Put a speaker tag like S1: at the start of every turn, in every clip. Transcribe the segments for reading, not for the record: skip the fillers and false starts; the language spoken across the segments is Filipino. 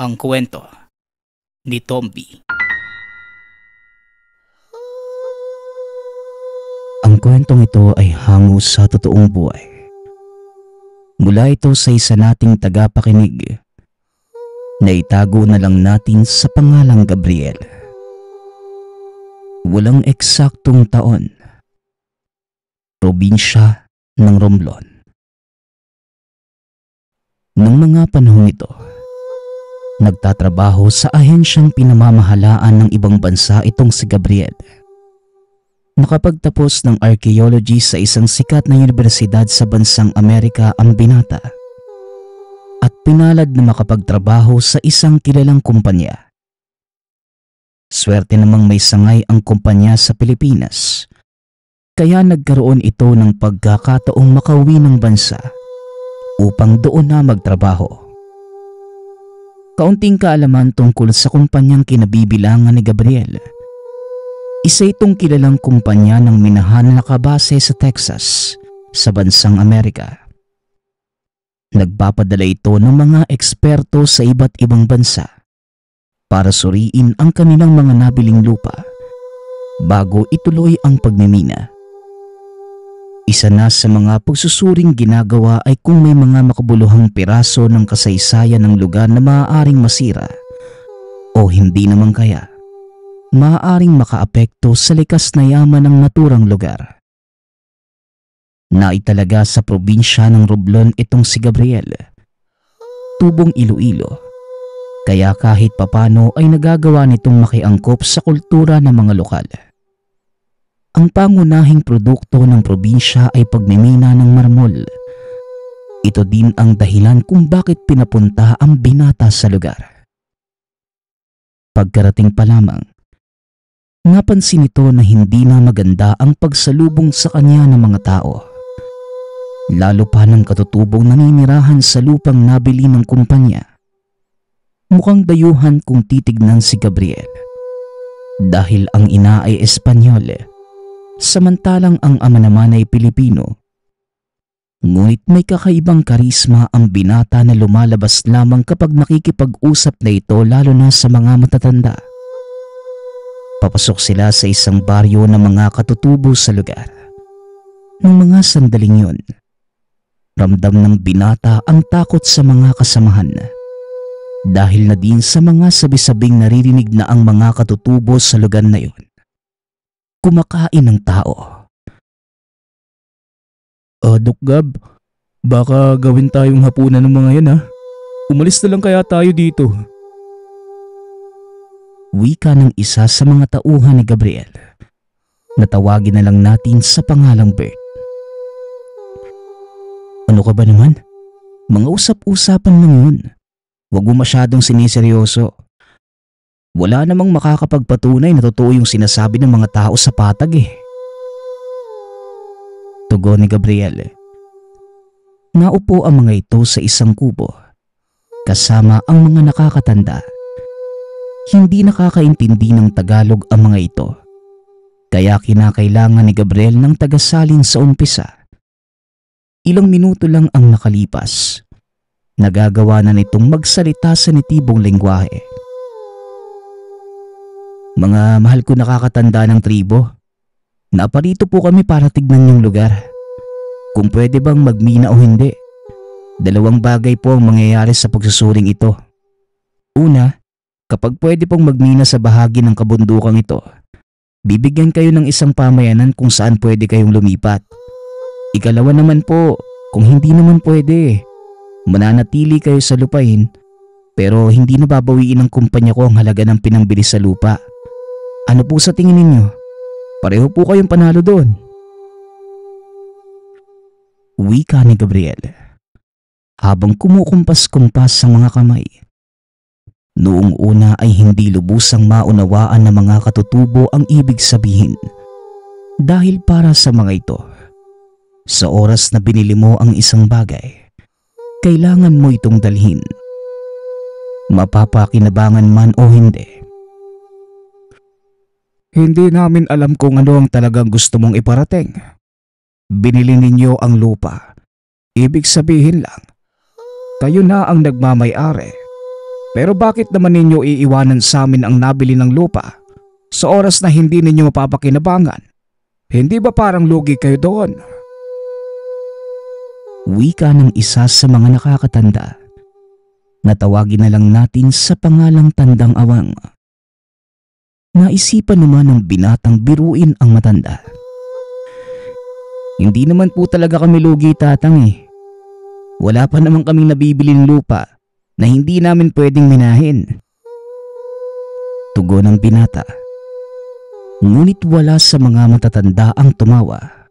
S1: Ang kwento ni Tomby.
S2: Ang kwentong ito ay hango sa totoong buhay. Mula ito sa isa nating tagapakinig na itago na lang natin sa pangalang Gabriel. Walang eksaktong taon. Probinsya ng Romblon. Nung mga panahong ito, nagtatrabaho sa ahensyang pinamamahalaan ng ibang bansa itong si Gabriel. Nakapagtapos ng archaeology sa isang sikat na universidad sa bansang Amerika ang binata at pinalad na makapagtrabaho sa isang kilalang kumpanya. Swerte namang may sangay ang kumpanya sa Pilipinas, kaya nagkaroon ito ng pagkakataong makauwi ng bansa upang doon na magtrabaho. Kaunting kaalaman tungkol sa kumpanyang kinabibilangan ni Gabriel. Isa itong kilalang kumpanya ng minahan na nakabase sa Texas, sa bansang Amerika. Nagpapadala ito ng mga eksperto sa iba't ibang bansa para suriin ang kanilang mga nabiling lupa bago ituloy ang pagmimina. Isa na sa mga pagsusuring ginagawa ay kung may mga makabuluhang piraso ng kasaysayan ng lugar na maaaring masira o hindi naman kaya maaaring makaapekto sa likas na yaman ng naturang lugar. Naitalaga sa probinsya ng Romblon itong si Gabriel, tubong Iloilo, kaya kahit papano ay nagagawa nitong makiangkop sa kultura ng mga lokal. Ang pangunahing produkto ng probinsya ay pagmimina ng marmol. Ito din ang dahilan kung bakit pinapunta ang binata sa lugar. Pagkarating pa lamang, napansin nito na hindi na maganda ang pagsalubong sa kanya ng mga tao. Lalo pa ng katutubong naninirahan sa lupang nabili ng kumpanya. Mukhang dayuhan kung titignan si Gabriel. Dahil ang ina ay Espanyol, samantalang ang ama naman ay Pilipino. Ngunit may kakaibang karisma ang binata na lumalabas lamang kapag nakikipag-usap na ito, lalo na sa mga matatanda. Papasok sila sa isang baryo ng mga katutubo sa lugar. Nung mga sandaling yun, ramdam ng binata ang takot sa mga kasamahan. Dahil na din sa mga sabi-sabing naririnig na ang mga katutubo sa lugar na yun kumakain ng tao.
S3: Dok Gab, baka gawin tayong hapunan ng mga yan ha. Umalis na lang kaya tayo dito.
S2: Wika ng isa sa mga tauhan ni Gabriel. Natawagin na lang natin sa pangalang Bert. Ano ka ba naman? Mga usap-usapan lang yun. Huwag mo masyadong siniseryoso. Wala namang makakapagpatunay na totoo yung sinasabi ng mga tao sa patag eh. Tugon ni Gabriel. Naupo ang mga ito sa isang kubo, kasama ang mga nakakatanda. Hindi nakakaintindi ng Tagalog ang mga ito, kaya kinakailangan ni Gabriel ng tagasalin sa umpisa. Ilang minuto lang ang nakalipas. Nagagawa na nitong magsalita sa natibong lengguwahe. Mga mahal ko nakakatanda ng tribo, naparito po kami para tignan yung lugar. Kung pwede bang magmina o hindi. Dalawang bagay po ang mangyayari sa pagsusuring ito. Una, kapag pwede pong magmina sa bahagi ng kabundukang ito, bibigyan kayo ng isang pamayanan kung saan pwede kayong lumipat. Ikalawa naman po, kung hindi naman pwede, mananatili kayo sa lupain pero hindi nababawiin ng kumpanya ko ang halaga ng pinambili sa lupa. Ano po sa tingin ninyo? Pareho po kayong panalo doon. Wika ni Gabriel habang kumukumpas-kumpas sa mga kamay. Noong una ay hindi lubusang maunawaan ng mga katutubo ang ibig sabihin. Dahil para sa mga ito, sa oras na binili mo ang isang bagay, kailangan mo itong dalhin. Mapapakinabangan man o hindi.
S3: Hindi namin alam kung ano ang talagang gusto mong iparating. Binili ninyo ang lupa. Ibig sabihin lang, kayo na ang nagmamay-ari.
S2: Pero bakit naman ninyo iiwanan sa amin ang nabili ng lupa sa oras na hindi ninyo mapapakinabangan? Hindi ba parang lugi kayo doon? Wika ng isa sa mga nakakatanda na tawagin na lang natin sa pangalang Tandang Awang. Naisipan naman ng binatang biruin ang matanda. Hindi naman po talaga kami lugi, tatang eh. Wala pa naman kaming nabibiling lupa na hindi namin pwedeng minahin. Tugon ng binata. Ngunit wala sa mga matatanda ang tumawa.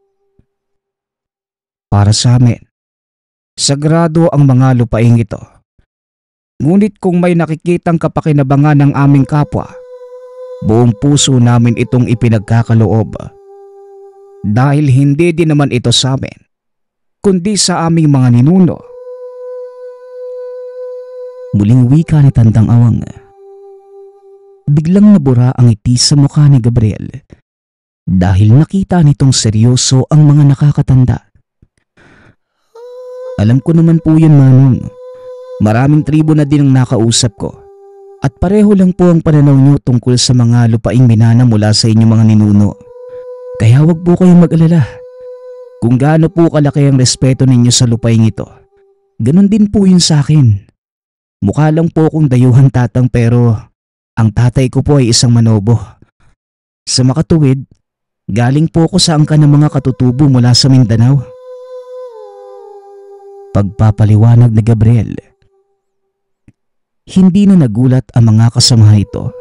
S2: Para sa amin, sagrado ang mga lupaing ito. Ngunit kung may nakikitang kapakinabangan ng aming kapwa, buong puso namin itong ipinagkakaloob. Dahil hindi din naman ito sa amin, kundi sa aming mga ninuno. Muling wika ni Tandang Awang. Biglang nabura ang ngiti sa mukha ni Gabriel dahil nakita nitong seryoso ang mga nakakatanda. Alam ko naman po yun, Manong. Maraming tribo na din ang nakausap ko at pareho lang po ang pananaw nyo tungkol sa mga lupaing minana mula sa inyong mga ninuno. Kaya wag po kayong mag-alala. Kung gaano po kalaki ang respeto ninyo sa lupaing ito, ganun din po yun sa akin. Mukha lang po akong dayuhan, tatang, pero ang tatay ko po ay isang manobo. Sa makatuwid, galing po ako sa angkan ng mga katutubo mula sa Mindanao. Pagpapaliwanag ni Gabriel. Hindi na nagulat ang mga kasamahan ito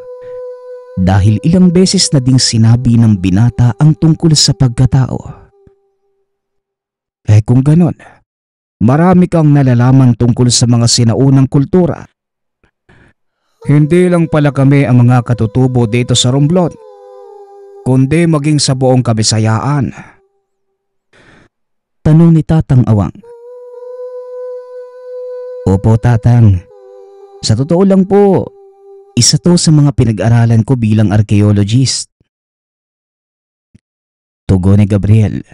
S2: dahil ilang beses na ding sinabi ng binata ang tungkol sa pagkatao. Kung ganon, marami kang nalalaman tungkol sa mga sinaunang kultura. Hindi lang pala kami ang mga katutubo dito sa Romblon, kundi maging sa buong Kabisayaan. Tanong ni Tatang Awang. Opo, tatang. Sa totoo lang po, isa to sa mga pinag-aralan ko bilang archaeologist. Tugon ni Gabriel.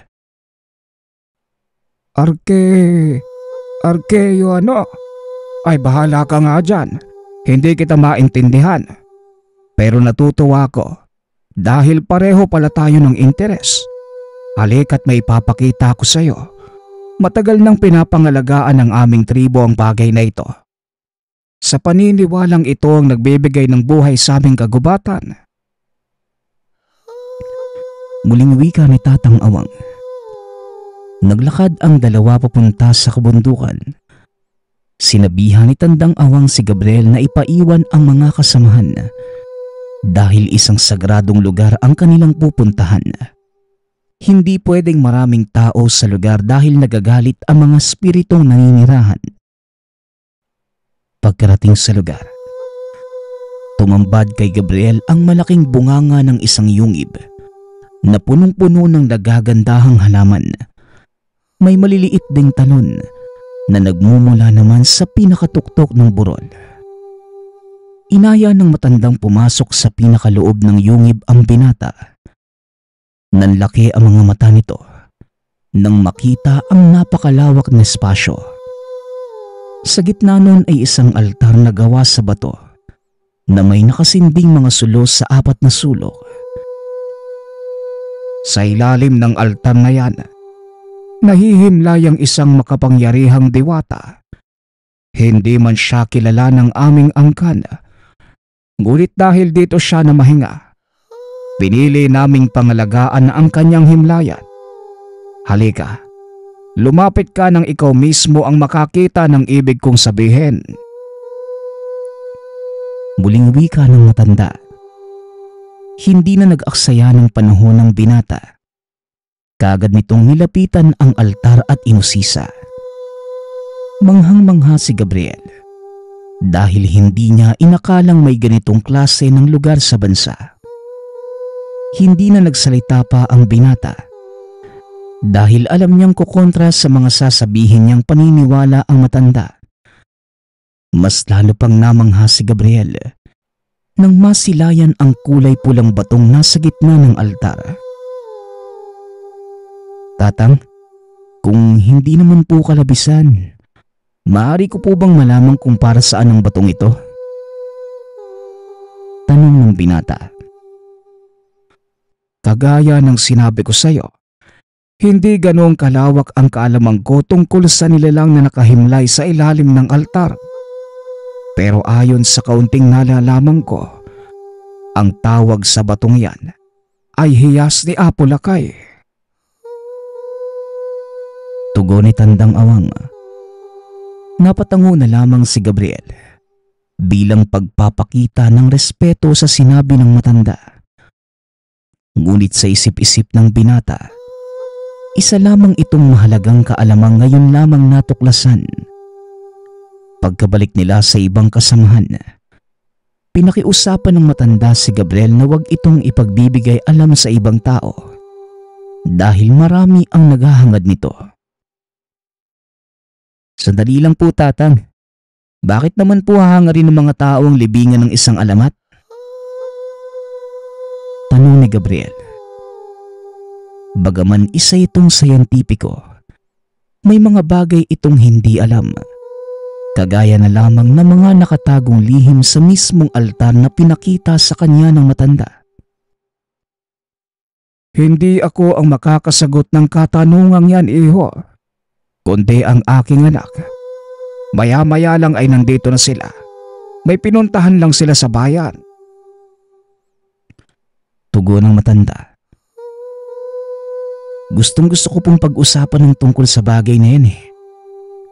S2: Arkeyo ano? Ay bahala ka nga dyan. Hindi kita maintindihan. Pero natutuwa ko dahil pareho pala tayo ng interes. Halika't may ipapakita ko sa'yo. Matagal nang pinapangalagaan ng aming tribo ang bagay na ito. Sa paniniwalang ito ang nagbibigay ng buhay sa aming kagubatan. Muling wika ni Tatang Awang. Naglakad ang dalawa papunta sa kabundukan. Sinabihan ni Tandang Awang si Gabriel na ipaiwan ang mga kasamahan dahil isang sagradong lugar ang kanilang pupuntahan. Hindi pwedeng maraming tao sa lugar dahil nagagalit ang mga spiritong naninirahan. Pagkarating sa lugar, tumambad kay Gabriel ang malaking bunganga ng isang yungib na punong-puno ng nagagandahang halaman. May maliliit ding talon na nagmumula naman sa pinakatuktok ng burol. Inaya ng matandang pumasok sa pinakaloob ng yungib ang binata. Nanlaki ang mga mata nito nang makita ang napakalawak na espasyo. Sa gitna nun ay isang altar na gawa sa bato na may nakasinding mga sulo sa 4 na sulok. Sa ilalim ng altar na yan, nahihimlay ang isang makapangyarihang diwata. Hindi man siya kilala ng aming angkan, ngunit dahil dito siya na mahinga, pinili naming pangalagaan ang kanyang himlayan. Halika, lumapit ka nang ikaw mismo ang makakita ng ibig kong sabihin. Muling wika ng matanda. Hindi na nag-aksaya ng panahon ng binata. Kaagad nitong nilapitan ang altar at inusisa. Manghang-mangha si Gabriel dahil hindi niya inakalang may ganitong klase ng lugar sa bansa. Hindi na nagsalita pa ang binata dahil alam niyang kukontra sa mga sasabihin niyang paniniwala ang matanda. Mas lalo pang namangha si Gabriel nang masilayan ang kulay pulang batong nasa gitna ng altar. Tatang, kung hindi naman po kalabisan, maaari ko po bang malaman kung para saan ang batong ito? ng binata. Kagaya ng sinabi ko sa'yo, hindi ganoong kalawak ang kaalaman ko tungkol sa nilalang na nakahimlay sa ilalim ng altar. Pero ayon sa kaunting nalalaman ko, ang tawag sa batong yan ay hiyas ni Apo Lakay. Tugon ni Tandang Awang. Napatango na lamang si Gabriel bilang pagpapakita ng respeto sa sinabi ng matanda. Ngunit sa isip-isip ng binata, isa lamang itong mahalagang kaalamang ngayon lamang natuklasan. Pagkabalik nila sa ibang kasamahan, pinakiusapan ng matanda si Gabriel na huwag itong ipagbibigay alam sa ibang tao dahil marami ang naghahangad nito. Sandali lang po, Tatang. Bakit naman po hahangarin ng mga tao ang libingan ng isang alamat? Tanong ni Gabriel. Bagaman isa itong sayantipiko, may mga bagay itong hindi alam. Kagaya na lamang ng mga nakatagong lihim sa mismong altar na pinakita sa kanya ng matanda. Hindi ako ang makakasagot ng katanungang yan, iho. Kundi ang aking anak. Maya-maya lang ay nandito na sila. May pinuntahan lang sila sa bayan. Tugon ng matanda. Gustong-gusto ko pong pag-usapan ng tungkol sa bagay na yan eh.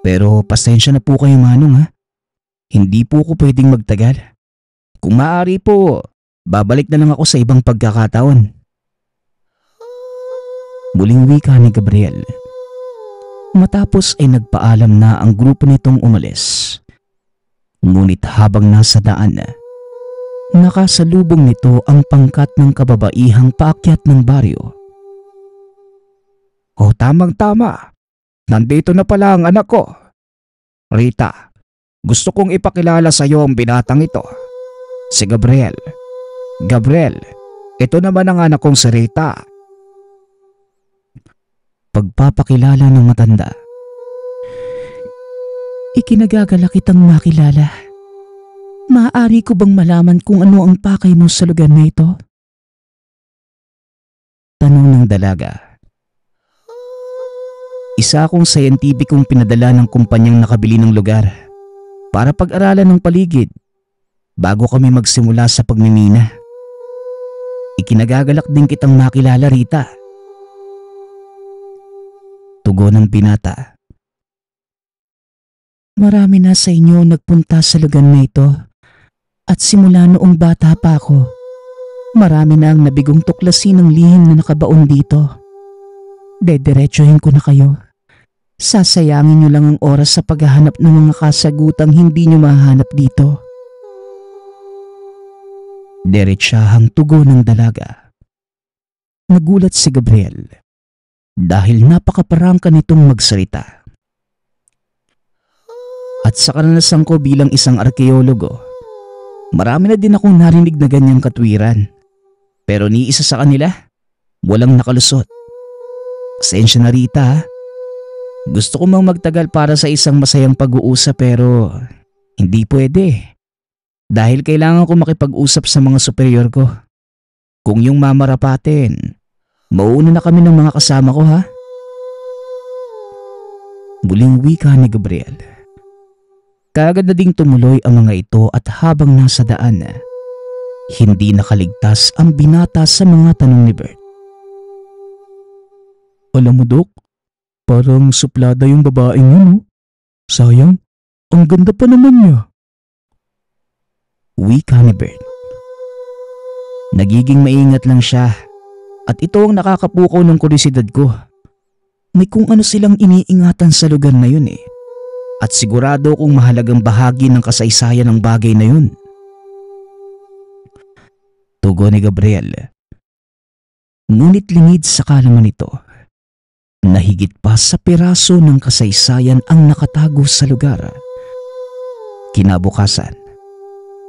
S2: Pero pasensya na po kayo, Manong, ha. Hindi po ako pwedeng magtagal. Kung maaari po, babalik na lang ako sa ibang pagkakataon. Muling wika ni Gabriel. Matapos ay nagpaalam na ang grupo nitong umalis. Ngunit habang nasa daan, nakasalubong nito ang pangkat ng kababaihang paakyat ng baryo. O tamang-tama, nandito na pala ang anak ko. Rita, gusto kong ipakilala sa iyo ang binatang ito. Si Gabriel. Gabriel, ito naman ang anak kong si Rita. Pagpapakilala ng matanda. Ikinagagala kitang makilala. Maaari ko bang malaman kung ano ang pakay mo sa lugar na ito? Tanong ng dalaga. Isa akong sayantipikong pinadala ng kumpanyang nakabili ng lugar para pag-aralan ng paligid bago kami magsimula sa pagmimina. Ikinagagalak din kitang makilala, Rita. Tugon ng binata. Marami na sa inyo nagpunta sa lugar na ito. At simula noong bata pa ako, marami na ang nabigong tuklasin ng lihim na nakabaon dito. Dediretsuhin ko na kayo. Sasayangin niyo lang ang oras sa paghahanap ng mga kasagutang hindi niyo mahanap dito. Diretsahang tugon ng dalaga. Nagulat si Gabriel dahil napakaparangka nitong magsalita. At sa karanasan ko bilang isang arkeologo, marami na din akong narinig na ganyang katwiran. Pero ni isa sa kanila, walang nakalusot. Pasensya na, Rita, ha? Gusto ko mang magtagal para sa isang masayang pag-uusap pero hindi pwede. Dahil kailangan ko makipag-usap sa mga superior ko. Kung yung mamarapatin, mauuna na kami ng mga kasama ko, ha? Muling wika ni Gabriel. Kaagad na ding tumuloy ang mga ito at habang nasa daan, hindi nakaligtas ang binata sa mga tanong ni Bert. Alam mo, Dok, parang suplada yung babaeng yun, no? Sayang, ang ganda pa naman niya. Wika ni Bert. Nagiging maingat lang siya at ito ang nakakapukaw ng kuryosidad ko. May kung ano silang iniingatan sa lugar na yun eh. At sigurado kung mahalagang bahagi ng kasaysayan ng bagay na yun. Tugon ni Gabriel. Ngunit lingid sa kalaman nito na higit pa sa piraso ng kasaysayan ang nakatago sa lugar. Kinabukasan,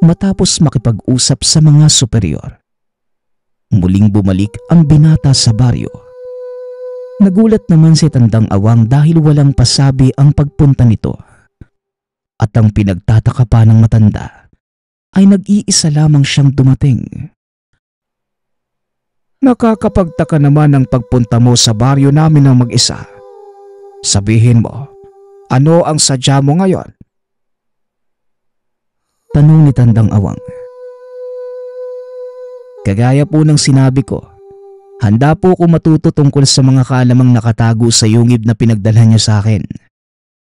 S2: matapos makipag-usap sa mga superior, muling bumalik ang binata sa baryo. Nagulat naman si Tandang Awang dahil walang pasabi ang pagpunta nito. At ang pinagtataka pa ng matanda, ay nag-iisa lamang siyang dumating.
S3: Nakakapagtaka naman ang pagpunta mo sa baryo namin ng mag-isa. Sabihin mo, ano ang sadya mo ngayon?
S2: Tanong ni Tandang Awang. Kagaya po ng sinabi ko, handa po ako matuto tungkol sa mga kalamang nakatago sa yungib na pinagdalhan niyo sa akin.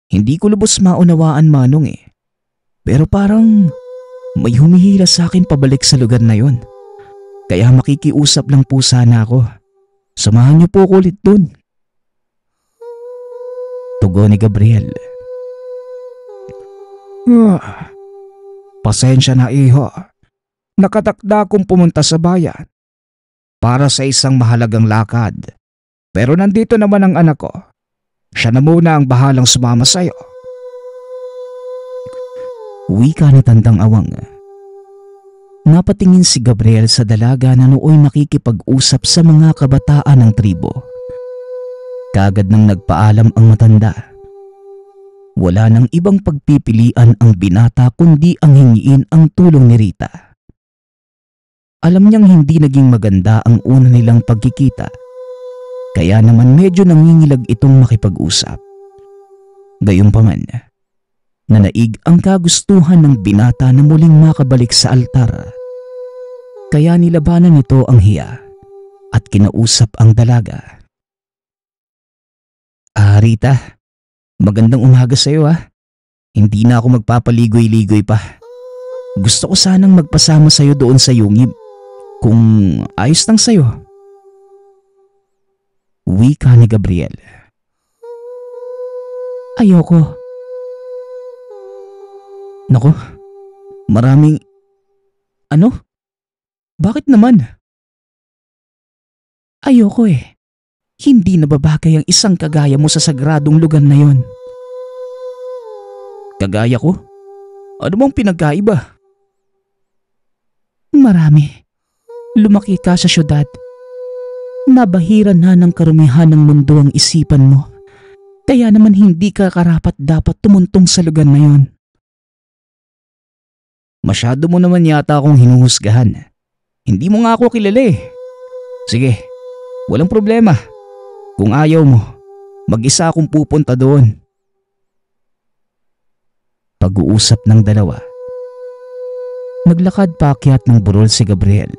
S2: Hindi ko lubos maunawaan, Manong eh. Pero parang may humihila sa akin pabalik sa lugar na yon. Kaya makikiusap lang po sana ako. Samahan niyo po ako ulit dun. Tugon ni Gabriel.
S3: Pasensya na, iho. Nakatakda akong pumunta sa bayan para sa isang mahalagang lakad. Pero nandito naman ang anak ko. Siya na muna ang bahalang sumama sa'yo.
S2: Wika ni Tandang Awang. Napatingin si Gabriel sa dalaga na nooy nakikipag-usap sa mga kabataan ng tribo. Kagad nang nagpaalam ang matanda. Wala nang ibang pagpipilian ang binata kundi ang hingiin ang tulong ni Rita. Alam niyang hindi naging maganda ang una nilang pagkikita. Kaya naman medyo nangingilag itong makipag-usap. Gayunpaman, nanaig ang kagustuhan ng binata na muling makabalik sa altar. Kaya nilabanan nito ang hiya at kinausap ang dalaga. Rita, magandang umaga sa iyo . Hindi na ako magpapaligoy-ligoy pa. Gusto ko sanang magpasama sa iyo doon sa yungib. Kung ayos lang sa iyo. Wika ni Gabriel. Ayoko. Nako, maraming... Ano? Bakit naman? Ayoko eh. Hindi nababagay ang isang kagaya mo sa sagradong lugar na yon. Kagaya ko? Ano bang pinagkaiba? Marami. Lumaki ka sa syudad. Nabahiran na ng karumihan ng mundo ang isipan mo. Kaya naman hindi ka karapat dapat tumuntong sa lugar na yon. Masyado mo naman yata akong hinuhusgahan. Hindi mo nga ako kilala eh. Sige, walang problema. Kung ayaw mo, mag-isa akong pupunta doon. Pag-uusap ng dalawa. Naglakad paakyat ng burol si Gabriel.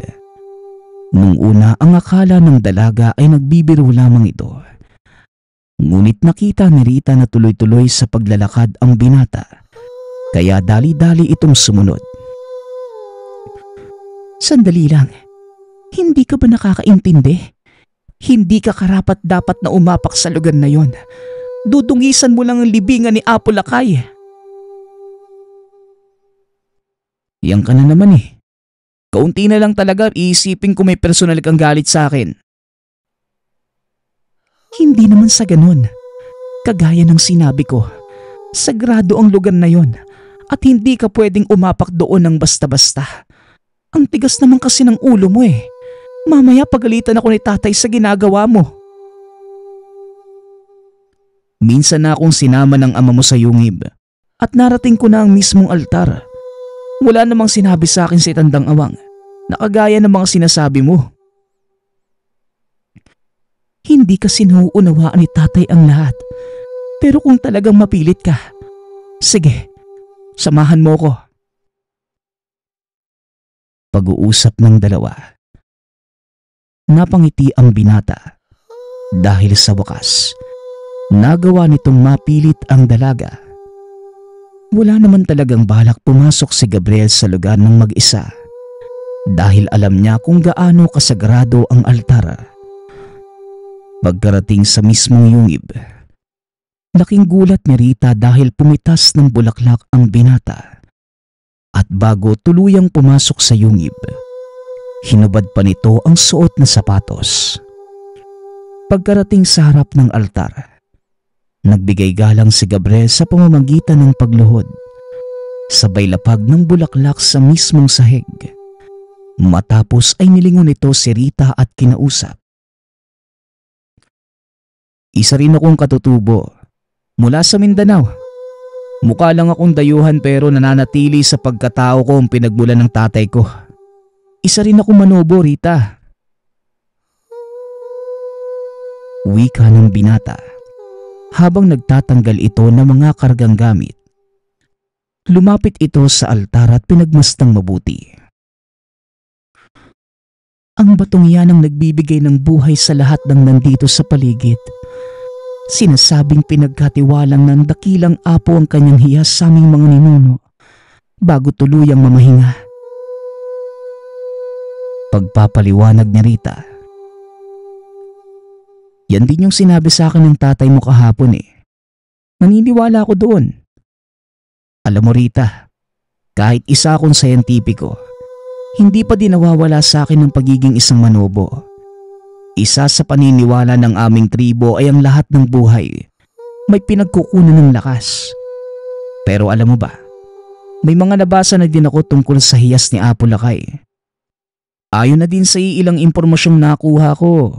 S2: Nung una ang akala ng dalaga ay nagbibiro lamang ito. Ngunit nakita ni Rita na tuloy-tuloy sa paglalakad ang binata. Kaya dali-dali itong sumunod. Sandali lang. Hindi ka ba nakakaintindi? Hindi ka karapat dapat na umapak sa lugar na yon. Dudungisan mo lang ang libingan ni Apo Lakay. Yang ka na naman eh. Kaunti na lang talaga iisipin ko may personal kang galit sa akin. Hindi naman sa ganun. Kagaya ng sinabi ko, sagrado ang lugar na yon at hindi ka pwedeng umapak doon ng basta-basta. Ang tigas naman kasi ng ulo mo eh. Mamaya pagalitan ako ni tatay sa ginagawa mo. Minsan na akong sinama ng ama mo sa yungib at narating ko na ang mismong altar. Wala namang sinabi sa akin si Tandang Awang na kagaya ng mga sinasabi mo. Hindi kasi nauunawaan ni tatay ang lahat. Pero kung talagang mapilit ka, sige, samahan mo ko. Pag-uusap ng dalawa. Napangiti ang binata dahil sa wakas, nagawa nitong mapilit ang dalaga. Wala naman talagang balak pumasok si Gabriel sa lugar ng mag-isa dahil alam niya kung gaano kasagrado ang altar. Pagkarating sa mismong yungib, laking gulat ni Rita dahil pumitas ng bulaklak ang binata. At bago tuluyang pumasok sa yungib, hinubad pa nito ang suot na sapatos. Pagkarating sa harap ng altar, nagbigay galang si Gabriel sa pamamagitan ng pagluhod, sabay lapag ng bulaklak sa mismong sahig. Matapos ay nilingon nito si Rita at kinausap. Isa rin akong katutubo mula sa Mindanao. Mukha lang akong dayuhan pero nananatili sa pagkatao ko ang pinagmulan ng tatay ko. Isa rin ako manobo, Rita. Wika ng binata habang nagtatanggal ito ng mga kargang gamit. Lumapit ito sa altar at pinagmastang mabuti. Ang batong yan ang nagbibigay ng buhay sa lahat ng nandito sa paligid. Sinasabing pinagkatiwalang ng dakilang apo ang kanyang hiyas sa aming mga ninuno bago tuluyang mamahinga. Pagpapaliwanag ni Rita. Yan din yung sinabi sa akin ng tatay mo kahapon eh. Naniniwala ako doon. Alam mo Rita, kahit isa akong sayentipiko, hindi pa din nawawala sa akin ng pagiging isang manobo. Isa sa paniniwala ng aming tribo ay ang lahat ng buhay may pinagkukunan ng lakas. Pero alam mo ba, may mga nabasa na din ako tungkol sa hiyas ni Apo Lakay. Ayon na din sa ilang impormasyong nakuha ko,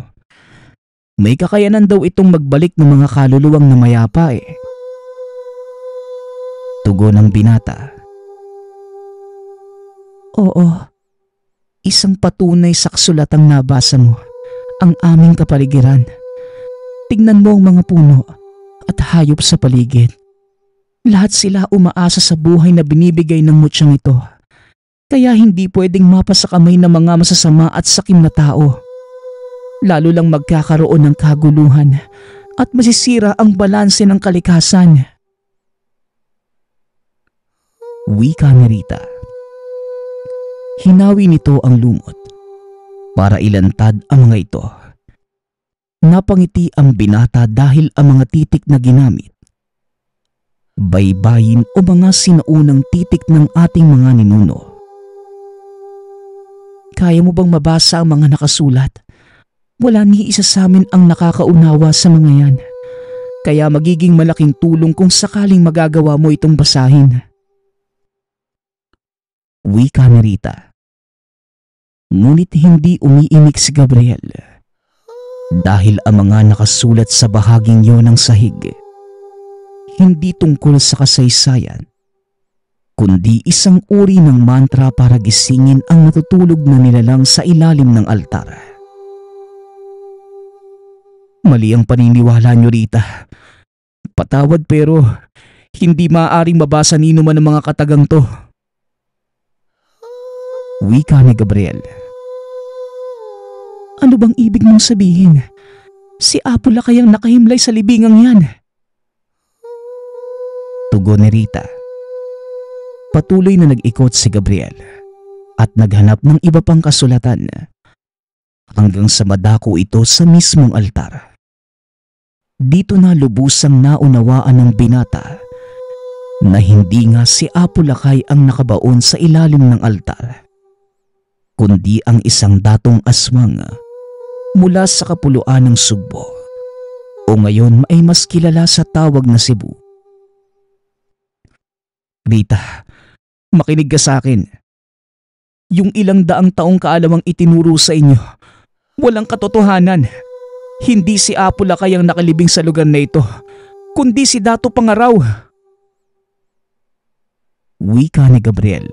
S2: may kakayanan daw itong magbalik ng mga kaluluwang namayapa eh. Tugon ng binata. Oo, isang patunay sa kasulatang nabasa mo ang aming kapaligiran. Tignan mo ang mga puno at hayop sa paligid. Lahat sila umaasa sa buhay na binibigay ng mutsyang ito. Kaya hindi pwedeng mapasa kamay ng mga masasama at sakim na tao. Lalo lang magkakaroon ng kaguluhan at masisira ang balanse ng kalikasan. Wika ni Rita. Hinawi nito ang lumot para ilantad ang mga ito. Napangiti ang binata dahil ang mga titik na ginamit, baybayin o mga sinaunang titik ng ating mga ninuno. Kaya mo bang mabasa ang mga nakasulat? Wala ni isa sa amin ang nakakaunawa sa mga yan. Kaya magiging malaking tulong kung sakaling magagawa mo itong basahin. Wika ni Rita. Ngunit hindi umiimik si Gabriel dahil ang mga nakasulat sa bahaging yon ng sahig hindi tungkol sa kasaysayan, kundi isang uri ng mantra para gisingin ang natutulog na nilalang sa ilalim ng altar. Mali ang paniniwala nyo Rita. Patawad pero hindi maaaring mabasa nino man ang mga katagang to. Wika ni Gabriel. Ano bang ibig mong sabihin? Si Apo Lakay ang nakahimlay sa libingang yan. Tugon ni Rita. Patuloy na nag-ikot si Gabriel at naghanap ng iba pang kasulatan hanggang sa madako ito sa mismong altar. Dito na lubusang naunawaan ng binata na hindi nga si Apo Lakay ang nakabaon sa ilalim ng altar, kundi ang isang datong aswang mula sa kapuluan ng Sugbo o ngayon ay mas kilala sa tawag na Cebu. Rita, makinig ka sa akin. Yung ilang daang taong kaalamang itinuro sa inyo, walang katotohanan. Hindi si Apo Lakay ang nakalibing sa lugar na ito, kundi si Dato Pangaraw. Wika ni Gabriel.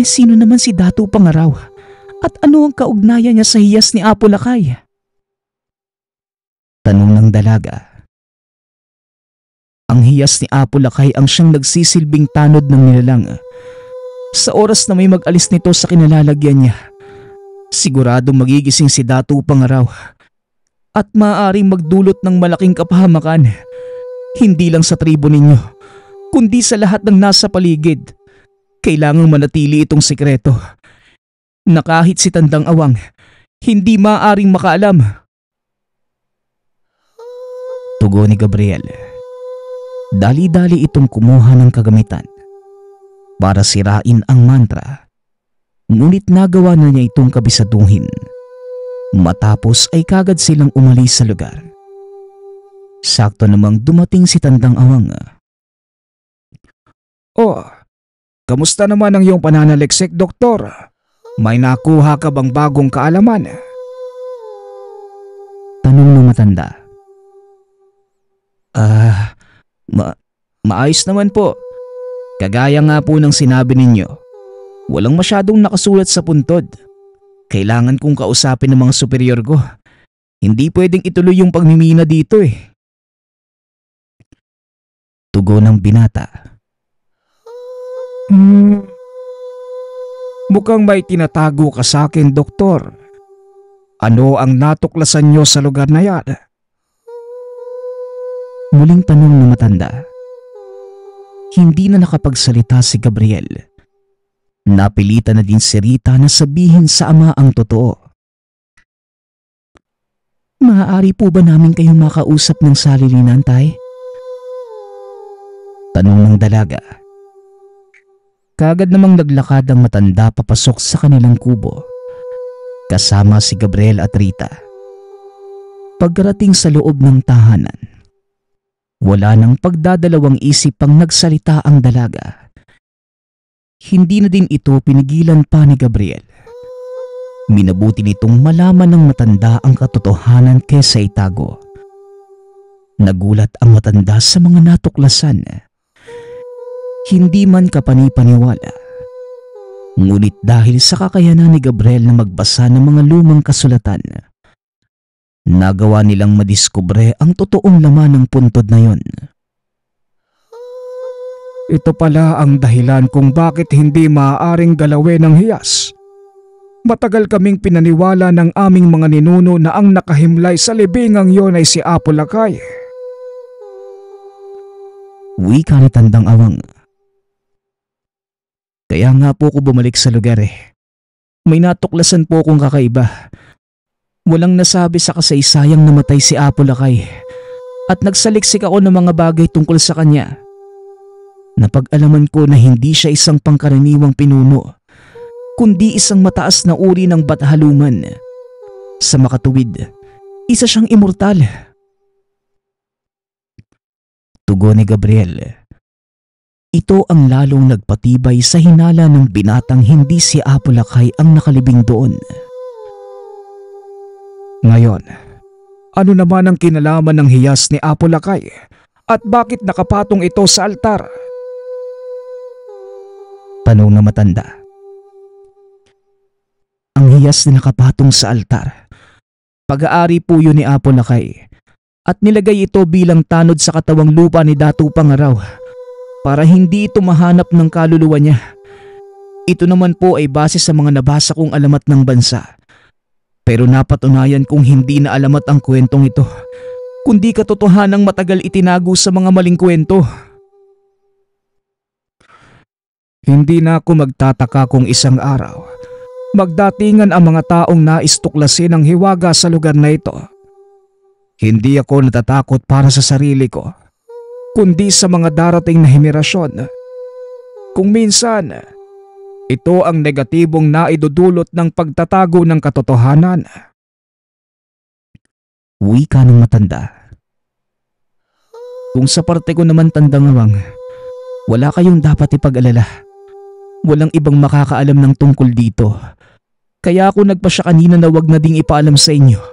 S2: Sino naman si Dato Pangaraw? At ano ang kaugnayan niya sa hiyas ni Apo Lakay? Tanong ng dalaga. Ang hiyas ni Apo Lakay ang siyang nagsisilbing tanod ng nilalang. Sa oras na may mag-alis nito sa kinalalagyan niya, siguradong magigising si Dato Pangaraw at maaaring magdulot ng malaking kapahamakan, hindi lang sa tribo ninyo, kundi sa lahat ng nasa paligid. Kailangang manatili itong sikreto na kahit si Tandang Awang hindi maaaring makaalam. Tugon ni Gabriel. Dali-dali itong kumuha ng kagamitan para sirain ang mantra. Ngunit nagawa na niya itong kabisaduhin. Matapos ay kagad silang umalis sa lugar. Sakto namang dumating si Tandang Awang.
S3: Oh, kamusta naman ang iyong pananaliksik, Doktor? May nakuha ka bang bagong kaalaman?
S2: Tanong ng matanda. Maayos naman po. Kagaya nga po ng sinabi ninyo, walang masyadong nakasulat sa puntod. Kailangan kong kausapin ng mga superior ko. Hindi pwedeng ituloy yung pagmimina dito eh. Tugon ng binata.
S3: Mukhang may tinatago ka sa akin, doktor. Ano ang natuklasan nyo sa lugar na yan?
S2: Muling tanong ng matanda. Hindi na nakapagsalita si Gabriel. Napilitan na din si Rita na sabihin sa ama ang totoo. Maaari po ba namin kayong makausap ng salilinan, tay? Tanong ng dalaga. Kaagad namang naglakad ang matanda papasok sa kanilang kubo. Kasama si Gabriel at Rita. Pagkarating sa loob ng tahanan, wala nang pagdadalawang isip pang nagsalita ang dalaga. Hindi na din ito pinigilan pa ni Gabriel. Minabuti nitong malaman ng matanda ang katotohanan kaysa itago. Nagulat ang matanda sa mga natuklasan. Hindi man kapanipaniwala. Ngunit dahil sa kakayanan ni Gabriel na magbasa ng mga lumang kasulatan, nagawa nilang madiskubre ang totoong laman ng puntod na yon.
S3: Ito pala ang dahilan kung bakit hindi maaaring galawin ng hiyas. Matagal kaming pinaniwala ng aming mga ninuno na ang nakahimlay sa libingang yon ay si Apo Lakay.
S2: Wika ni Tandang Awang. Kaya nga po ko bumalik sa lugar eh. May natuklasan po akong kakaiba. Walang nasabi sa kasaysayang namatay si Apo Lakay at nagsaliksik ako ng mga bagay tungkol sa kanya. Napag-alaman ko na hindi siya isang pangkaraniwang pinuno, kundi isang mataas na uri ng bathalungan. Sa makatuwid, isa siyang immortal. Tugon ni Gabriel. Ito ang lalong nagpatibay sa hinala ng binatang hindi si Apo Lakay ang nakalibing doon.
S3: Ngayon, ano naman ang kinalaman ng hiyas ni Apo Lakay at bakit nakapatong ito sa altar?
S2: Tanong na matanda. Ang hiyas na nakapatong sa altar, pag-aari po yun ni Apo Lakay at nilagay ito bilang tanod sa katawang lupa ni Datu Pangaraw para hindi ito mahanap ng kaluluwa niya. Ito naman po ay base sa mga nabasa kong alamat ng bansa. Pero napatunayan kong hindi na alamat ang kwentong ito, kundi katotohanang matagal itinago sa mga maling kwento.
S3: Hindi na ako magtataka kung isang araw magdatingan ang mga taong nais tuklasin ang hiwaga sa lugar na ito. Hindi ako natatakot para sa sarili ko, kundi sa mga darating na henerasyon. Kung minsan, ito ang negatibong naidudulot ng pagtatago ng katotohanan.
S2: Wika ng matanda. Kung sa parte ko naman, Tandang Awang, wala kayong dapat ipag-alala. Walang ibang makakaalam ng tungkol dito. Kaya ako nagpasya kanina na wag na ding ipaalam sa inyo.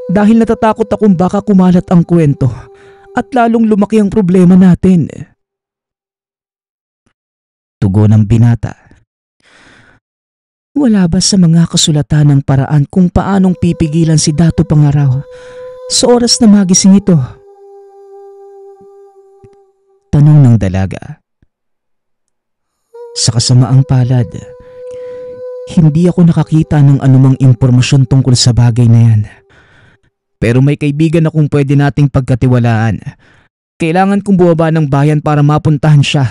S2: Dahil natatakot akong baka kumalat ang kwento at lalong lumaki ang problema natin. Tugon ng binata. Wala ba sa mga kasulatan ng paraan kung paanong pipigilan si Datu Pangaraw sa oras na magising ito? Tanong ng dalaga. Sa kasamaang palad, hindi ako nakakita ng anumang impormasyon tungkol sa bagay na yan. Pero may kaibigan akong pwede nating pagkatiwalaan. Kailangan kong bumaba ng bayan para mapuntahan siya.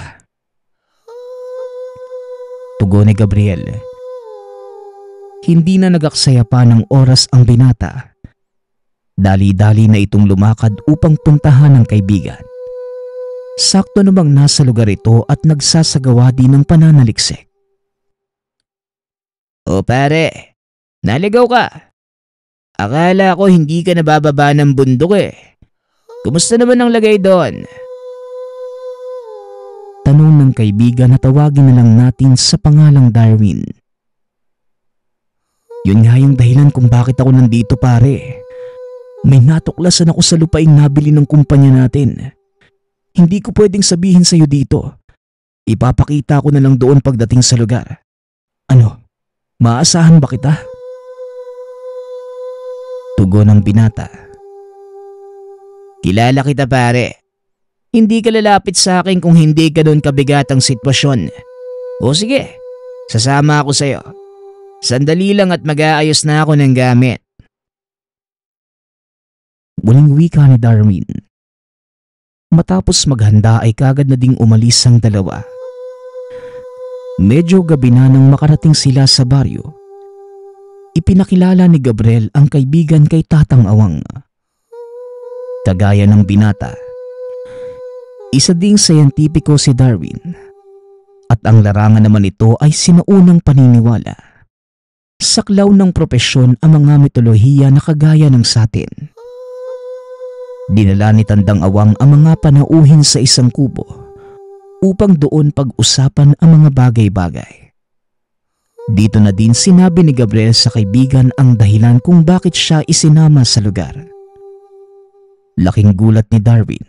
S2: Tugon ni Gabriel. Hindi na nagaksaya pa ng oras ang binata. Dali-dali na itong lumakad upang puntahan ng kaibigan. Sakto namang nasa lugar ito at nagsasagawa din ng pananaliksik. O pare, naligaw ka. Akala ko hindi ka nabababa ng bundok eh. Kumusta naman ang lagay doon? Tanong ng kaibigan na tawagin na lang natin sa pangalang Darwin. Yun nga yung dahilan kung bakit ako nandito pare. May natuklasan ako sa lupaing nabili ng kumpanya natin. Hindi ko pwedeng sabihin sa'yo dito. Ipapakita ko na lang doon pagdating sa lugar. Ano, maaasahan ba kita? Tugon ng binata. Kilala kita pare. Hindi ka lalapit sa akin kung hindi ka doon kabigat ang sitwasyon. O sige, sasama ako sa'yo. Sandali lang at mag-aayos na ako ng gamit. Muling wika ni Darwin. Matapos maghanda ay kagad na ding umalis ang dalawa. Medyo gabi na nang makarating sila sa baryo. Ipinakilala ni Gabriel ang kaibigan kay Tatang Awang. Kagaya ng binata, isa ding scientifico si Darwin at ang larangan naman ito ay sinaunang paniniwala. Saklaw ng propesyon ang mga mitolohiya na kagaya ng satin. Dinala ni Tandang Awang ang mga panauhin sa isang kubo upang doon pag-usapan ang mga bagay-bagay. Dito na din sinabi ni Gabriel sa kaibigan ang dahilan kung bakit siya isinama sa lugar. Laking gulat ni Darwin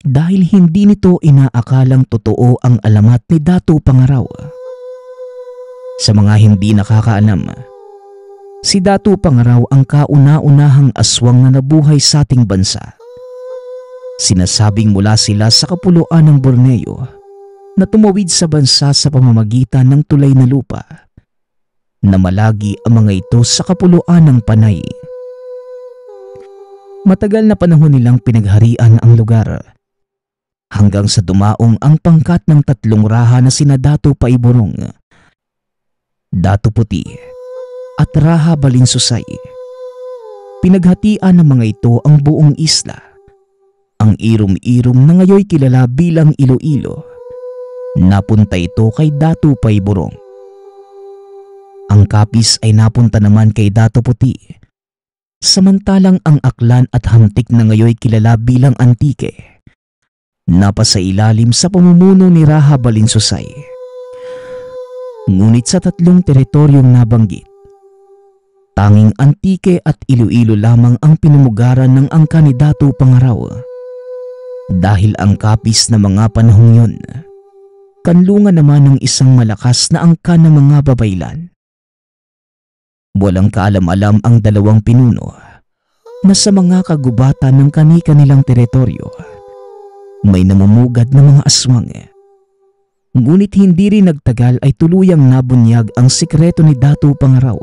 S2: dahil hindi nito inaakalang totoo ang alamat ni Datu Pangaraw. Sa mga hindi nakakaalam, si Datu Pangaraw ang kauna-unahang aswang na nabuhay sa ating bansa. Sinasabing mula sila sa kapuluan ng Borneo na tumawid sa bansa sa pamamagitan ng tulay na lupa na malagi ang mga ito sa kapuluan ng Panay. Matagal na panahon nilang pinagharian ang lugar hanggang sa dumaong ang pangkat ng tatlong raha na sina Datu Paiborong, Datu Puti at Raha Balinsusay. Pinaghatian ng mga ito ang buong isla, ang irom-irom na ngayoy kilala bilang Iloilo. Napunta ito kay Datu Paiborong. Ang Kapis ay napunta naman kay Datu Puti. Samantalang ang Aklan at Hamtik na ngayoy kilala bilang Antique napasa ilalim sa pamumuno ni Raha Balinsusay. Ngunit sa tatlong teritoryong nabanggit, tanging Antique at Iloilo lamang ang pinumugaran ng angka ni Datu Pangaraw. Dahil ang Kapis na mga panahong yun, kanlungan naman ng isang malakas na angka ng mga babaylan. Walang kaalam-alam ang dalawang pinuno na sa mga kagubatan ng kani-kanilang teritoryo may namumugad na mga aswang. Ngunit hindi rin nagtagal ay tuluyang nabunyag ang sikreto ni Datu Pangaraw.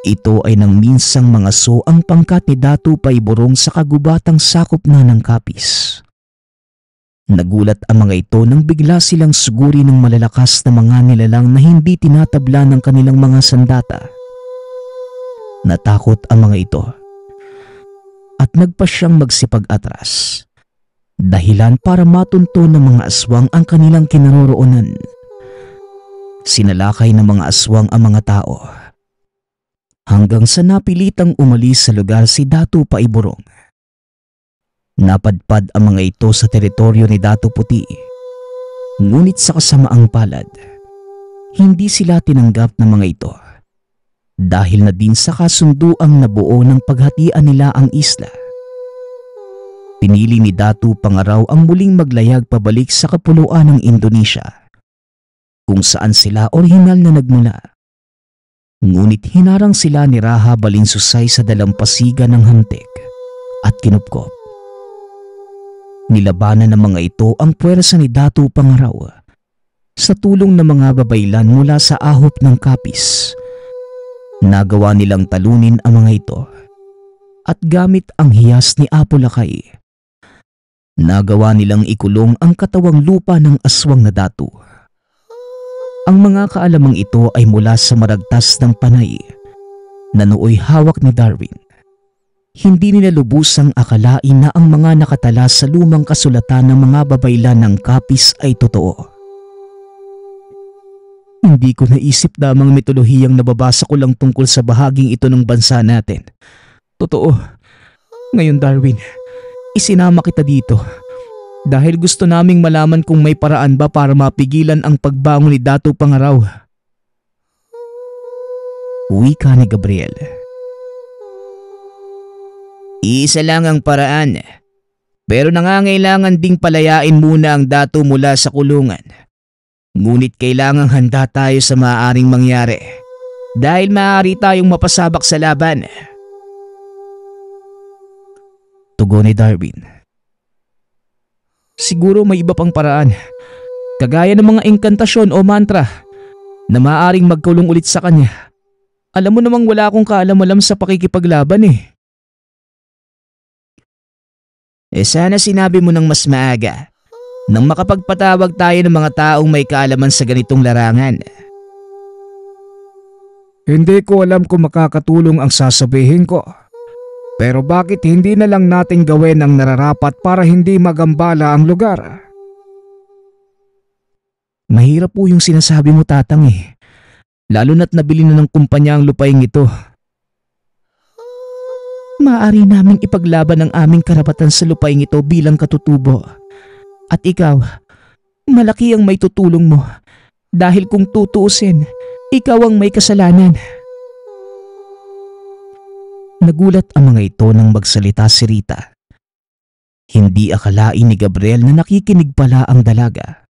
S2: Ito ay nang minsang mangaso ang pangkat ni Datu Paiborong sa kagubatang sakop na ng Kapis. Nagulat ang mga ito nang bigla silang suguri ng malalakas na mga nilalang na hindi tinatabla ng kanilang mga sandata. Natakot ang mga ito at nagpa siyang magsipag-atras, dahilan para matunto ng mga aswang ang kanilang kinaroroonan. Sinalakay ng mga aswang ang mga tao hanggang sa napilitang umalis sa lugar si Datu Paiborong. Napadpad ang mga ito sa teritoryo ni Datu Puti, ngunit sa kasamaang palad, hindi sila tinanggap ng mga ito dahil na din sa kasunduang nabuo ng paghatian nila ang isla. Pinili ni Datu Pangaraw ang muling maglayag pabalik sa kapuluan ng Indonesia, kung saan sila orihinal na nagmula. Ngunit hinarang sila ni Raha Balinsusay sa dalampasigan ng Hamtik at kinupkop. Nilabanan ng mga ito ang puwersa ni Datu Pangaraw sa tulong ng mga babaylan mula sa ahop ng Kapis. Nagawa nilang talunin ang mga ito at gamit ang hiyas ni Apo Lakay, nagawa nilang ikulong ang katawang lupa ng aswang na Datu. Ang mga kaalamang ito ay mula sa maragtas ng Panay na nooy hawak ni Darwin. Hindi nila lubusang akalain na ang mga nakatala sa lumang kasulatan ng mga babaylan ng Kapis ay totoo. Hindi ko naisip na ang mitolohiyang nababasa ko lang tungkol sa bahaging ito ng bansa natin. Totoo. Ngayon Darwin, isinama kita dito dahil gusto naming malaman kung may paraan ba para mapigilan ang pagbangon ni Datu Pangaraw. Wika ni Gabriel. Isa lang ang paraan, Pero nangangailangan ding palayain muna ang dato mula sa kulungan. Ngunit kailangang handa tayo sa maaaring mangyari dahil maaari tayong mapasabak sa laban. Tugon ni Darwin. Siguro may iba pang paraan, kagaya ng mga engkantasyon o mantra na maaaring magkulong ulit sa kanya. Alam mo namang wala akong kaalam-alam sa pakikipaglaban eh. Sana sinabi mo ng mas maaga nang makapagpatawag tayo ng mga taong may kaalaman sa ganitong larangan.
S3: Hindi ko alam kung makakatulong ang sasabihin ko. Pero bakit hindi na lang natin gawin ang nararapat para hindi magambala ang lugar?
S2: Mahirap po yung sinasabi mo, Tatang eh. Lalo na't nabili na ng kumpanya ang lupaing ito. Maaari naming ipaglaban ang aming karapatan sa lupaing ito bilang katutubo. At ikaw, malaki ang may tutulong mo. Dahil kung tutuusin, ikaw ang may kasalanan. Nagulat ang mga ito nang magsalita si Rita. Hindi akalain ni Gabriel na nakikinig pala ang dalaga.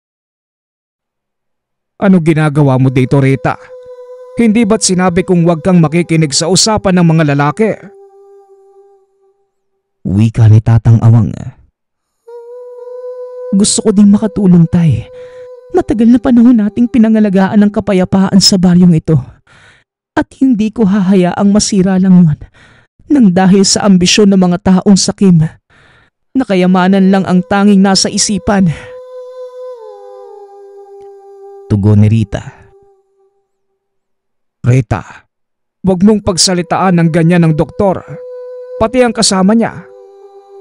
S3: Ano ginagawa mo dito, Rita? Hindi ba't sinabi kong huwag kang makikinig sa usapan ng mga lalaki?
S2: Wika ni Tatang Awang. Gusto ko ding makatulong, Tay. Matagal na panahon nating pinangalagaan ang kapayapaan sa baryong ito. At hindi ko hahayaang masira lang yun nang dahil sa ambisyon ng mga taong sakim na kayamanan lang ang tanging nasa isipan. Tugon ni Rita.
S3: Rita, huwag mong pagsalitaan ng ganyan ng doktor, pati ang kasama niya.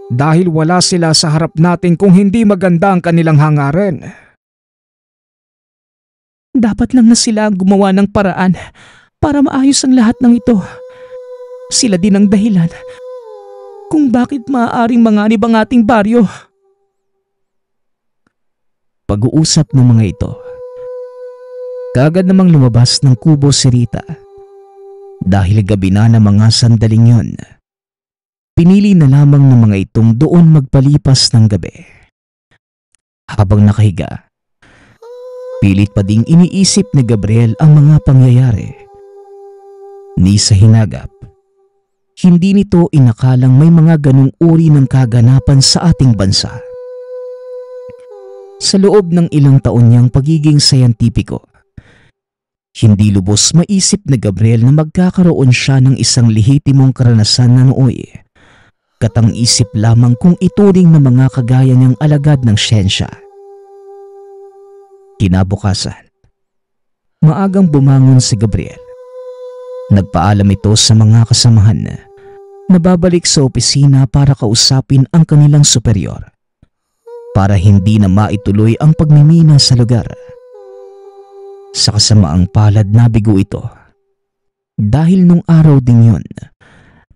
S3: Dahil wala sila sa harap natin kung hindi maganda ang kanilang hangarin.
S2: Dapat lang na sila ang gumawa ng paraan para maayos ang lahat ng ito. Sila din ang dahilan kung bakit maaaring manganib ang ating baryo. Pag-uusap ng mga ito, kaagad namang lumabas ng kubo si Rita. Dahil gabi na ng mga sandaling yon, pinili na lamang ng mga itong doon magpalipas ng gabi. Habang nakahiga, pilit pa ding iniisip ni Gabriel ang mga pangyayari. Ni sa hinagap, hindi nito inakalang may mga ganung uri ng kaganapan sa ating bansa. Sa loob ng ilang taon niyang pagiging sayantipiko, hindi lubos maisip ni Gabriel na magkakaroon siya ng isang lehitimong karanasan na nooy. Katang-isip lamang kung ituring na mga kagaya niyang alagad ng siyensya. Kinabukasan, maagang bumangon si Gabriel. Nagpaalam ito sa mga kasamahan na babalik sa opisina para kausapin ang kanilang superior para hindi na maituloy ang pagmimina sa lugar. Sa kasamaang palad nabigo ito dahil nung araw din yun,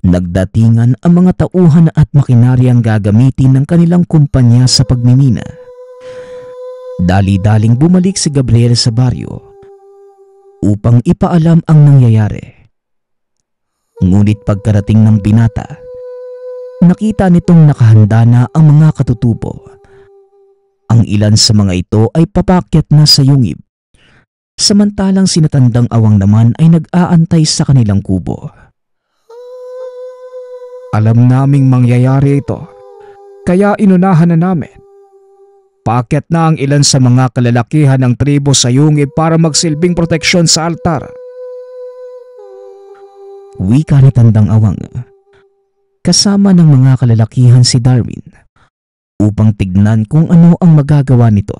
S2: nagdatingan ang mga tauhan at makinaryang gagamitin ng kanilang kumpanya sa pagmimina. Dali-daling bumalik si Gabriel sa baryo upang ipaalam ang nangyayari. Ngunit pagkarating ng binata, nakita nitong nakahanda na ang mga katutubo. Ang ilan sa mga ito ay papakyat na sa yungib, samantalang sinatandang Awang naman ay nag-aantay sa kanilang kubo.
S3: Alam naming mangyayari ito, kaya inunahan na namin. Paakyat na ang ilan sa mga kalalakihan ng tribo sa yungib para magsilbing proteksyon sa altar.
S2: Wika ni Tandang Awang, kasama ng mga kalalakihan si Darwin, upang tignan kung ano ang magagawa nito.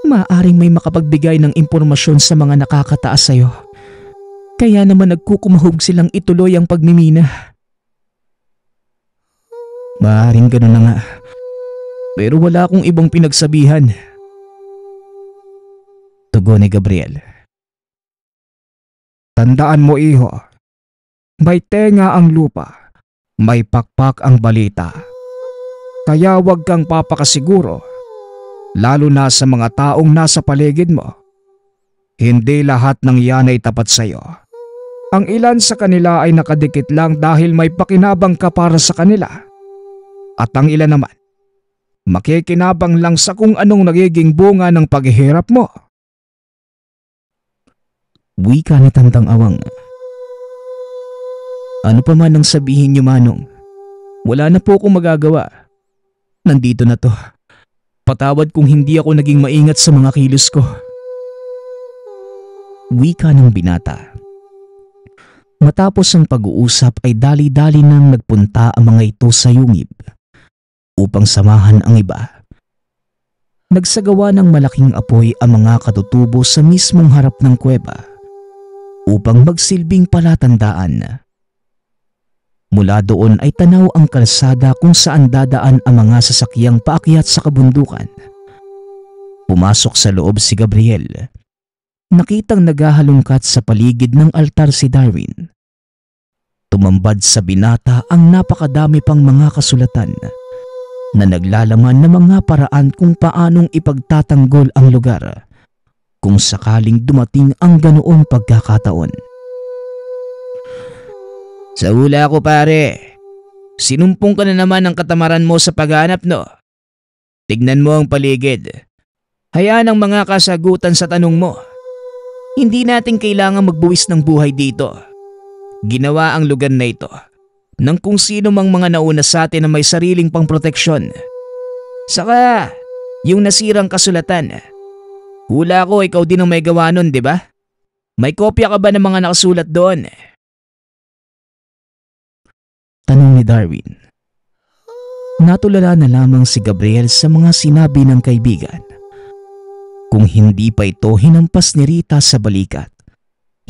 S2: Maaring may makapagbigay ng impormasyon sa mga nakakataas sa'yo. Kaya naman nagkukumahog silang ituloy ang pagmimina. Maaring gano'n na nga. Pero wala akong ibang pinagsabihan. Tugon ni Gabriel.
S3: Tandaan mo, iho. May tenga ang lupa. May pakpak ang balita. Kaya huwag kang papakasiguro. Lalo na sa mga taong nasa paligid mo. Hindi lahat ng yan ay tapat sa'yo. Ang ilan sa kanila ay nakadikit lang dahil may pakinabang ka para sa kanila. At ang ilan naman, makikinabang lang sa kung anong nagiging bunga ng paghihirap mo.
S2: Wika ni Tandang Awang. Ano pa man ang sabihin niyo, Manong, wala na po akong magagawa. Nandito na to. Patawad kung hindi ako naging maingat sa mga kilos ko. Wika ng binata. Matapos ang pag-uusap ay dali-dali nang nagpunta ang mga ito sa yungib upang samahan ang iba. Nagsagawa ng malaking apoy ang mga katutubo sa mismong harap ng kuweba upang magsilbing palatandaan. Mula doon ay tanaw ang kalsada kung saan dadaan ang mga sasakyang paakyat sa kabundukan. Pumasok sa loob si Gabriel. Nakitang naghahalungkat sa paligid ng altar si Darwin. Tumambad sa binata ang napakadami pang mga kasulatan na naglalaman ng mga paraan kung paanong ipagtatanggol ang lugar kung sakaling dumating ang ganoong pagkakataon. Sa hula ko, pare, sinumpong ka na naman ang katamaran mo sa paghanap, no? Tignan mo ang paligid. Hayaan ang mga kasagutan sa tanong mo. Hindi natin kailangan magbuwis ng buhay dito. Ginawa ang lugar na ito ng kung sino mang mga nauna sa atin na may sariling pangproteksyon. Saka, yung nasirang kasulatan. Hula ko ikaw din ang may gawa nun, di ba? May kopya ka ba ng mga nakasulat doon? Tanong ni Darwin. Natulala na lamang si Gabriel sa mga sinabi ng kaibigan. Kung hindi pa ito hinampas ni Rita sa balikat,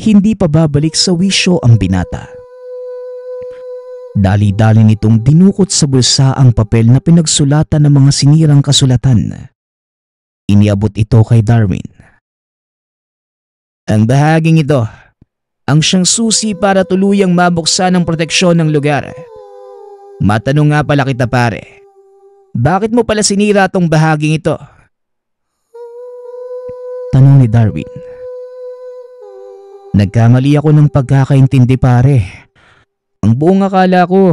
S2: hindi pa babalik sa wisyo ang binata. Dali-dali nitong dinukot sa bulsa ang papel na pinagsulatan ng mga sinirang kasulatan. Iniabot ito kay Darwin. Ang bahaging ito, ang siyang susi para tuluyang mabuksan ang proteksyon ng lugar. Matanong nga pala kita, pare, bakit mo pala sinira tong bahaging ito? Tanong ni Darwin. Nagkamali ako ng pagkakaintindi, pare. Ang buong akala ko,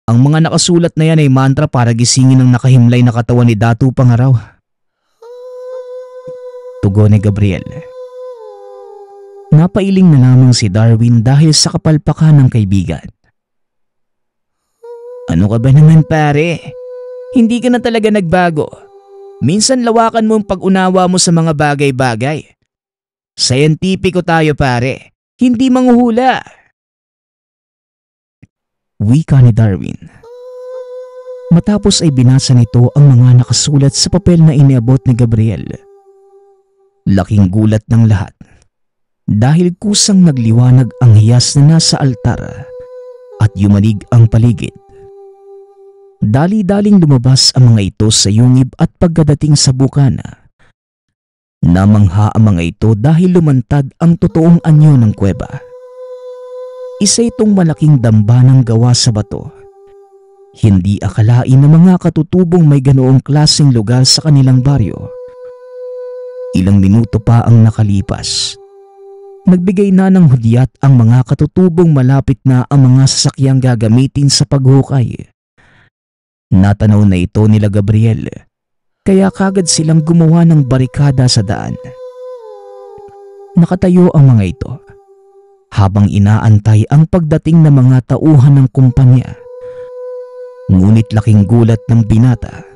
S2: ang mga nakasulat na yan ay mantra para gisingin ang nakahimlay na katawan ni Datu Pangaraw. Tugon ni Gabriel. Napailing na lamang si Darwin dahil sa kapalpakan ng kaibigan. Ano ka ba naman, pare? Hindi ka na talaga nagbago. Minsan lawakan mo ang pag-unawa mo sa mga bagay-bagay. Scientifico tayo, pare. Hindi manghuhula. Wika ni Darwin. Matapos ay binasa nito ang mga nakasulat sa papel na iniabot ni Gabriel. Laking gulat ng lahat dahil kusang nagliwanag ang hiyas na nasa altar at yumanig ang paligid. Dali-daling lumabas ang mga ito sa yungib at pagkadating sa bukana. Namangha ang mga ito dahil lumantad ang totoong anyo ng kuweba. Isa itong malaking dambanang gawa sa bato. Hindi akalain ng mga katutubong may ganoong klaseng lugar sa kanilang baryo. Ilang minuto pa ang nakalipas. Nagbigay na ng hudyat ang mga katutubong malapit na ang mga sasakyang gagamitin sa paghukay. Natanaw na ito nila Gabriel, kaya kagad silang gumawa ng barikada sa daan. Nakatayo ang mga ito habang inaantay ang pagdating ng mga tauhan ng kumpanya. Ngunit laking gulat ng binata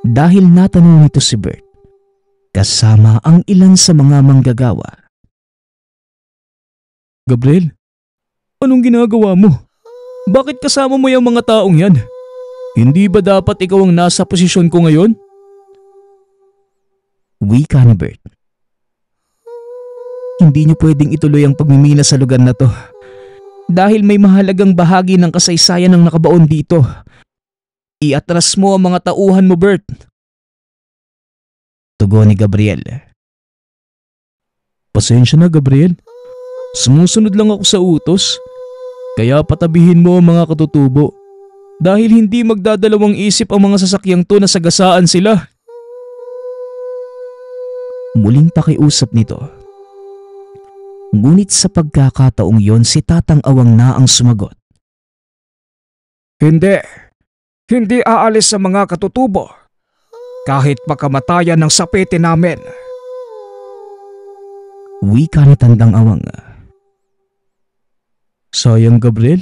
S2: dahil natanong nito si Bert kasama ang ilan sa mga manggagawa. Gabriel, anong ginagawa mo? Bakit kasama mo yung mga taong yan? Hindi ba dapat ikaw ang nasa posisyon ko ngayon? Wika ni Bert. Hindi niyo pwedeng ituloy ang pagmimina sa lugar na to dahil may mahalagang bahagi ng kasaysayan ang nakabaon dito. Iatras mo ang mga tauhan mo, Bert. Tugon ni Gabriel. Pasensya na, Gabriel. Sumusunod lang ako sa utos. Kaya patabihin mo ang mga katutubo dahil hindi magdadalawang isip ang mga sasakyang to na sagasaan sila. Muling pakiusap nito. Ngunit sa pagkakataong yon si Tatang Awang na ang sumagot.
S3: Hindi. hindi aalis sa mga katutubo kahit pagkamatayan ng sapete namin.
S2: Wika ni Tandang Awang.
S4: Sayang, Gabriel.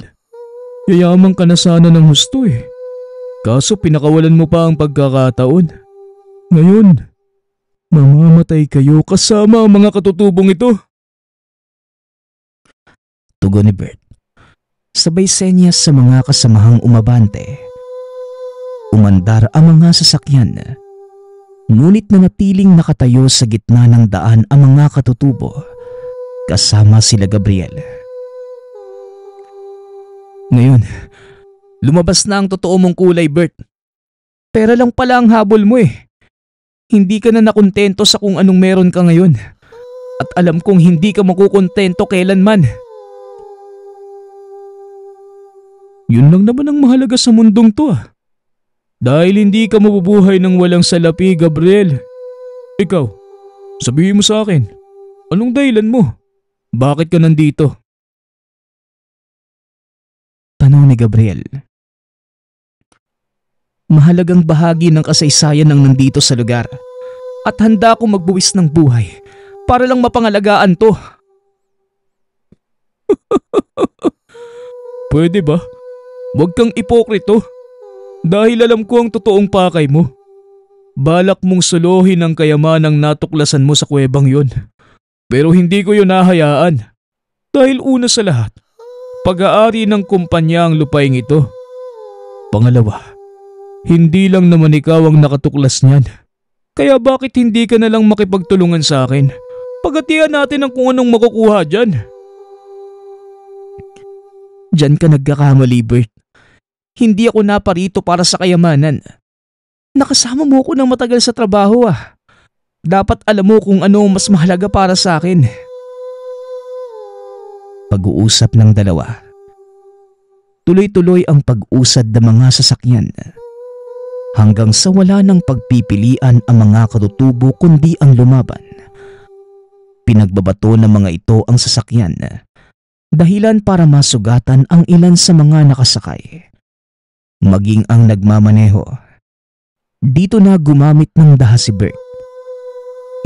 S4: Yayaman ka na sana ng husto eh. Kaso pinakawalan mo pa ang pagkakataon. Ngayon, mamamatay kayo kasama ang mga katutubong ito.
S2: Tugon ni Bert. Sabay senyas sa mga kasamahang umabante. Umandar ang mga sasakyan. Ngunit nanatiling nakatayo sa gitna ng daan ang mga katutubo kasama sila Gabriel.
S4: Ngayon, lumabas na ang totoo mong kulay, Bert. Pera lang pala ang habol mo eh. Hindi ka na nakontento sa kung anong meron ka ngayon. At alam kong hindi ka makukontento kailanman. Yun lang naman ang mahalaga sa mundong to ah. Dahil hindi ka mabubuhay ng walang salapi, Gabriel. Ikaw, sabihin mo sa akin, anong dahilan mo? Bakit ka nandito?
S2: Tanong ni Gabriel. Mahalagang bahagi ng kasaysayan ng nandito sa lugar at handa akong magbuwis ng buhay para lang mapangalagaan to.
S4: Pwede ba? Huwag kang ipokrito. Dahil alam ko ang totoong pakay mo. Balak mong suluhin ang kayamanang natuklasan mo sa kuwebang yon. Pero hindi ko yun nahayaan. Dahil una sa lahat, pag-aari ng kumpanya ang lupaing ito. Pangalawa, hindi lang naman ikaw ang nakatuklas niyan. Kaya bakit hindi ka na lang makipagtulungan sa akin? Pagatian natin ang kung anong makukuha dyan.
S2: Diyan ka nagkakamali, Bert. Hindi ako naparito para sa kayamanan. Nakasama mo ko ng matagal sa trabaho ah. Dapat alam mo kung ano mas mahalaga para sa akin. Pag-uusap ng dalawa. Tuloy-tuloy ang pag-usad ng mga sasakyan. Hanggang sa wala ng pagpipilian ang mga katutubo kundi ang lumaban. Pinagbabato ng mga ito ang sasakyan. Dahilan para masugatan ang ilan sa mga nakasakay. Maging ang nagmamaneho. Dito na gumamit ng dahas si Bert.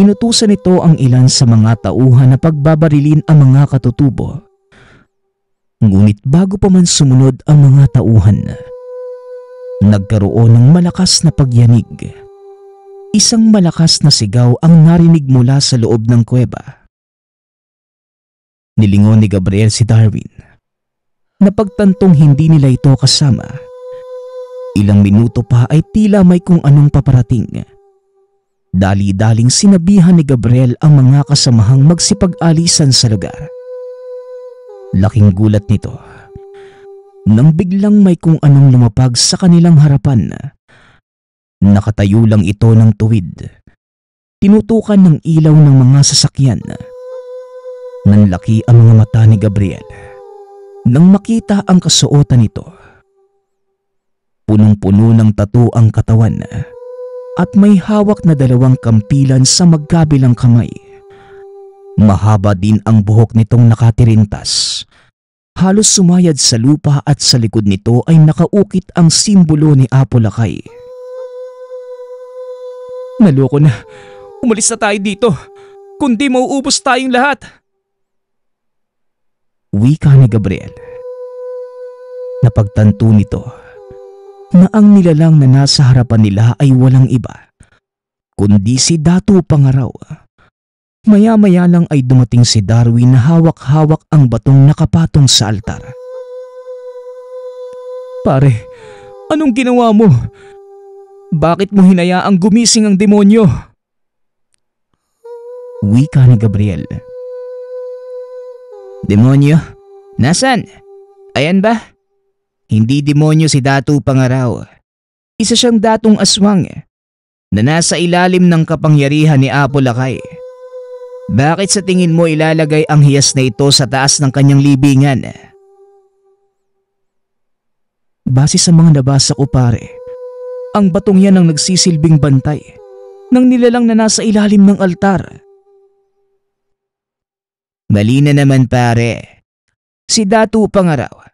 S2: Inutusan nito ang ilan sa mga tauhan na pagbabarilin ang mga katutubo. Ngunit bago pa man sumunod ang mga tauhan, nagkaroon ng malakas na pagyanig. Isang malakas na sigaw ang narinig mula sa loob ng kuweba. Nilingon ni Gabriel si Darwin. Napagtantong hindi nila ito kasama. Ilang minuto pa ay tila may kung anong paparating. Dali-daling sinabihan ni Gabriel ang mga kasamahang magsipag-alisan sa lugar. Laking gulat nito nang biglang may kung anong lumapag sa kanilang harapan. Nakatayo lang ito ng tuwid. Tinutukan ng ilaw ng mga sasakyan. Nanlaki ang mga mata ni Gabriel nang makita ang kasuotan nito. Punong-puno ng tattoo ang katawan at may hawak na dalawang kampilan sa magkabilang kamay. Mahaba din ang buhok nitong nakatirintas. Halos sumayad sa lupa at sa likod nito ay nakaukit ang simbolo ni Apo Lakay. Naloko na. Umalis na tayo dito. Kundi mauubos tayong lahat. Wika ni Gabriel. Napagtanto nito na ang nilalang na nasa harapan nila ay walang iba, kundi si Datu Pangaraw. Maya-maya lang ay dumating si Darwin na hawak-hawak ang batong nakapatong sa altar. Pare, anong ginawa mo? Bakit mo hinayaang gumising ang demonyo? Wika ni Gabriel. Demonyo? Nasaan? Ayan ba? Hindi demonyo si Datu Pangaraw. Isa siyang datong aswang na nasa ilalim ng kapangyarihan ni Apo Lakay. Bakit sa tingin mo ilalagay ang hiyas na ito sa taas ng kanyang libingan? Base sa mga nabasa ko pare, ang batong yan ang nagsisilbing bantay ng nilalang na nasa ilalim ng altar. Mali na naman pare. Si Datu Pangaraw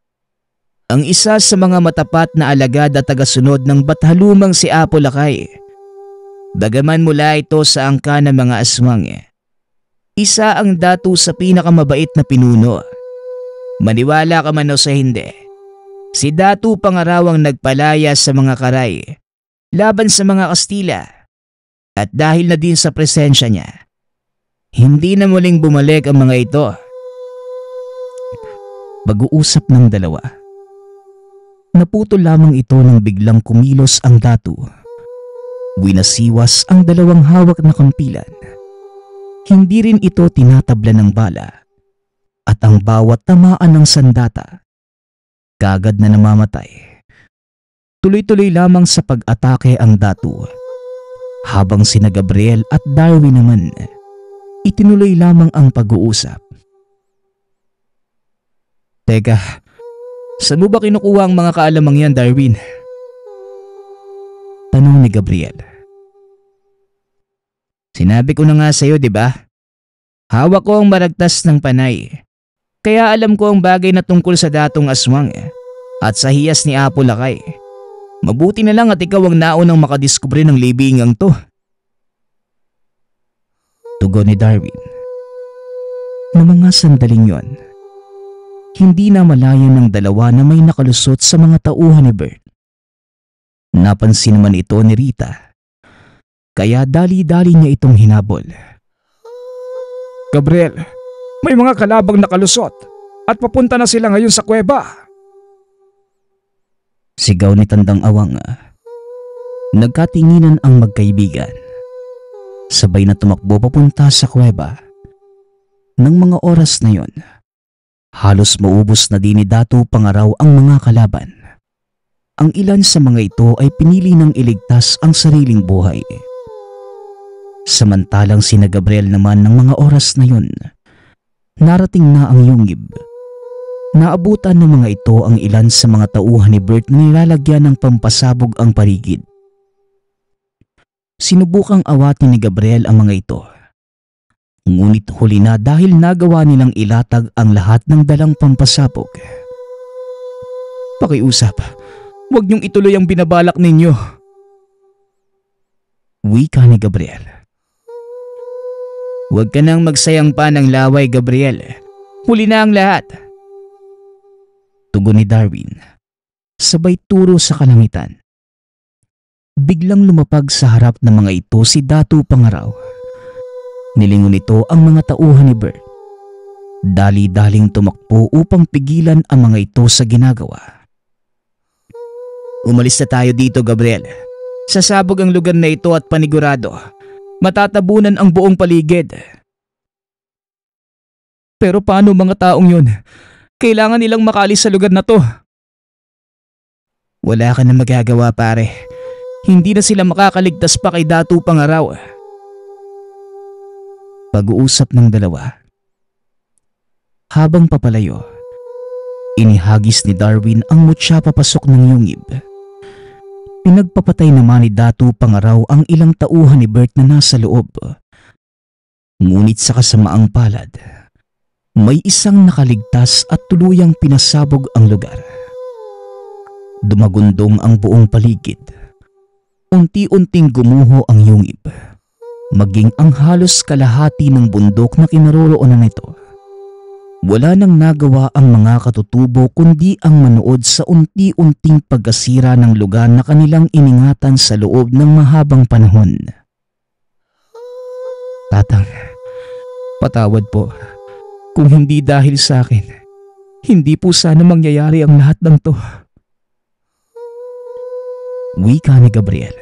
S2: ang isa sa mga matapat na alagad at tagasunod ng Bathalumang si Apo Lakay. Bagaman mula ito sa angka ng mga aswang, isa ang datu sa pinakamabait na pinuno. Maniwala ka man o sa hindi, si Datu Pangaraw ang nagpalaya sa mga Karay laban sa mga Kastila, at dahil na din sa presensya niya, hindi na muling bumalik ang mga ito. Pag-uusap ng dalawa. Naputol lamang ito nang biglang kumilos ang Datu. Winasiwas ang dalawang hawak na kampilan. Hindi rin ito tinatabla ng bala, at ang bawat tamaan ng sandata, kagad na namamatay. Tuloy-tuloy lamang sa pag-atake ang Datu, habang sina Gabriel at Darwin naman, itinuloy lamang ang pag-uusap. Teka, saan mo ba kinukuha ang mga kaalamang yan, Darwin? Tanong ni Gabriel. Sinabi ko na nga sa'yo, di ba? Hawak ko ang maragtas ng panay. Kaya alam ko ang bagay na tungkol sa datong aswang at sa hiyas ni Apo Lakay. Mabuti na lang at ikaw ang naunang makadiskubre ng libingang to. Tugon ni Darwin. Noong mga sandaling yon, hindi na malayan ng dalawa na may nakalusot sa mga tauhan ni Bert. Napansin naman ito ni Rita, kaya dali-dali niya itong hinabol.
S3: Gabriel, may mga kalabang nakalusot at papunta na sila ngayon sa kuweba.
S2: Sigaw ni Tandang Awang. Nagkatinginan ang magkaibigan. Sabay na tumakbo papunta sa kuweba. Nang mga oras na yon, halos maubos na din ni Datu Pangaraw ang mga kalaban. Ang ilan sa mga ito ay pinili ng iligtas ang sariling buhay. Samantalang sina Gabriel naman ng mga oras na yon, narating na ang yungib. Naabutan ng mga ito ang ilan sa mga tauhan ni Bert na nilalagyan ng pampasabog ang paligid. Sinubukang awatin ni Gabriel ang mga ito. Ngunit huli na dahil nagawa nilang ilatag ang lahat ng dalang pampasabog.
S4: Pakiusap, huwag niyong ituloy ang binabalak ninyo.
S2: Wika ni Gabriel. Huwag ka nang magsayang pa ng laway, Gabriel. Huli na ang lahat. Tugon ni Darwin, sabay turo sa kalangitan. Biglang lumapag sa harap ng mga ito si Datu Pangaraw. Nilingon nito ang mga tauhan ni Bert. Dali-daling tumakbo upang pigilan ang mga ito sa ginagawa. Umalis na tayo dito, Gabriel. Sasabog ang lugar na ito at panigurado, matatabunan ang buong paligid.
S4: Pero paano mga taong yun? Kailangan nilang makalis sa lugar na to.
S2: Wala ka na magagawa, pare. Hindi na sila makakaligtas pa kay Datu Pangaraw. Pag-uusap ng dalawa. Habang papalayo, inihagis ni Darwin ang mutya papasok ng yungib. Pinagpapatay naman ni Datu Pangaraw ang ilang tauhan ni Bert na nasa loob. Ngunit sa kasamaang palad, may isang nakaligtas at tuluyang pinasabog ang lugar. Dumagundong ang buong paligid. Unti-unting gumuho ang yungib, maging ang halos kalahati ng bundok na kinaroroonan nito. Wala nang nagawa ang mga katutubo kundi ang manood sa unti-unting pagkasira ng lugar na kanilang iningatan sa loob ng mahabang panahon. Tatang, patawad po. Kung hindi dahil sa akin, hindi po sana mangyayari ang lahat ng to. Wika ni Gabriel.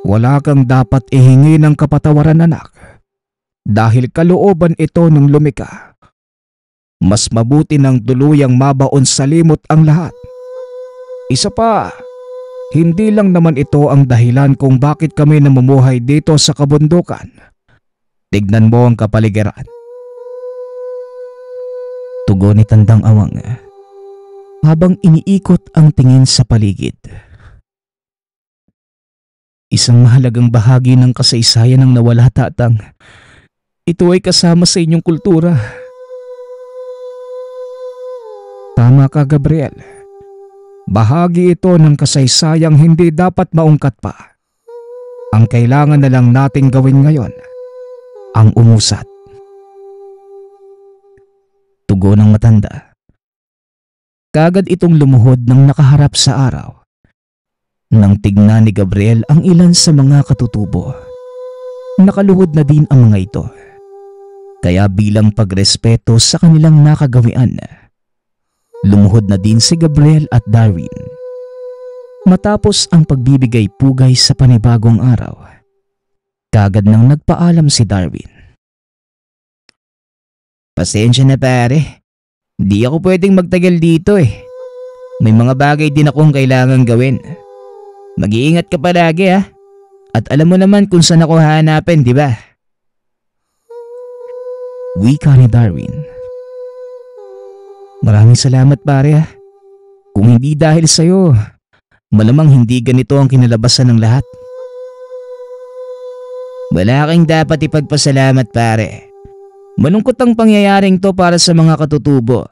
S3: Wala kang dapat ihingi ng kapatawaran, anak. Dahil kalooban ito ng lumika. Mas mabuti ng tuluyang mabaon sa limot ang lahat. Isa pa, hindi lang naman ito ang dahilan kung bakit kami namumuhay dito sa kabundukan. Tignan mo ang kapaligiran.
S2: Tugon ni Tandang Awang habang iniikot ang tingin sa paligid. Isang mahalagang bahagi ng kasaysayan ang nawala, tatang. Ito ay kasama sa inyong kultura.
S3: Tama ka, Gabriel. Bahagi ito ng kasaysayang hindi dapat maungkat pa. Ang kailangan na lang nating gawin ngayon, ang umusat.
S2: Tugon ng matanda. Kagad itong lumuhod nang nakaharap sa araw. Nang tignan ni Gabriel ang ilan sa mga katutubo, nakaluhod na din ang mga ito. Kaya bilang pagrespeto sa kanilang nakagawian, lumuhod na din si Gabriel at Darwin. Matapos ang pagbibigay pugay sa panibagong araw, kagad nang nagpaalam si Darwin. Pasensya na pare, di ako pwedeng magtagal dito eh. May mga bagay din akong kailangan gawin. Mag-iingat ka palagi ha. At alam mo naman kung saan ako hahanapin, di ba? Wika ni Darwin. Maraming salamat pare ha. Kung hindi dahil sa'yo, malamang hindi ganito ang kinalabasan ng lahat. Wala kang dapat ipagpasalamat pare. Malungkot ang pangyayaring to para sa mga katutubo.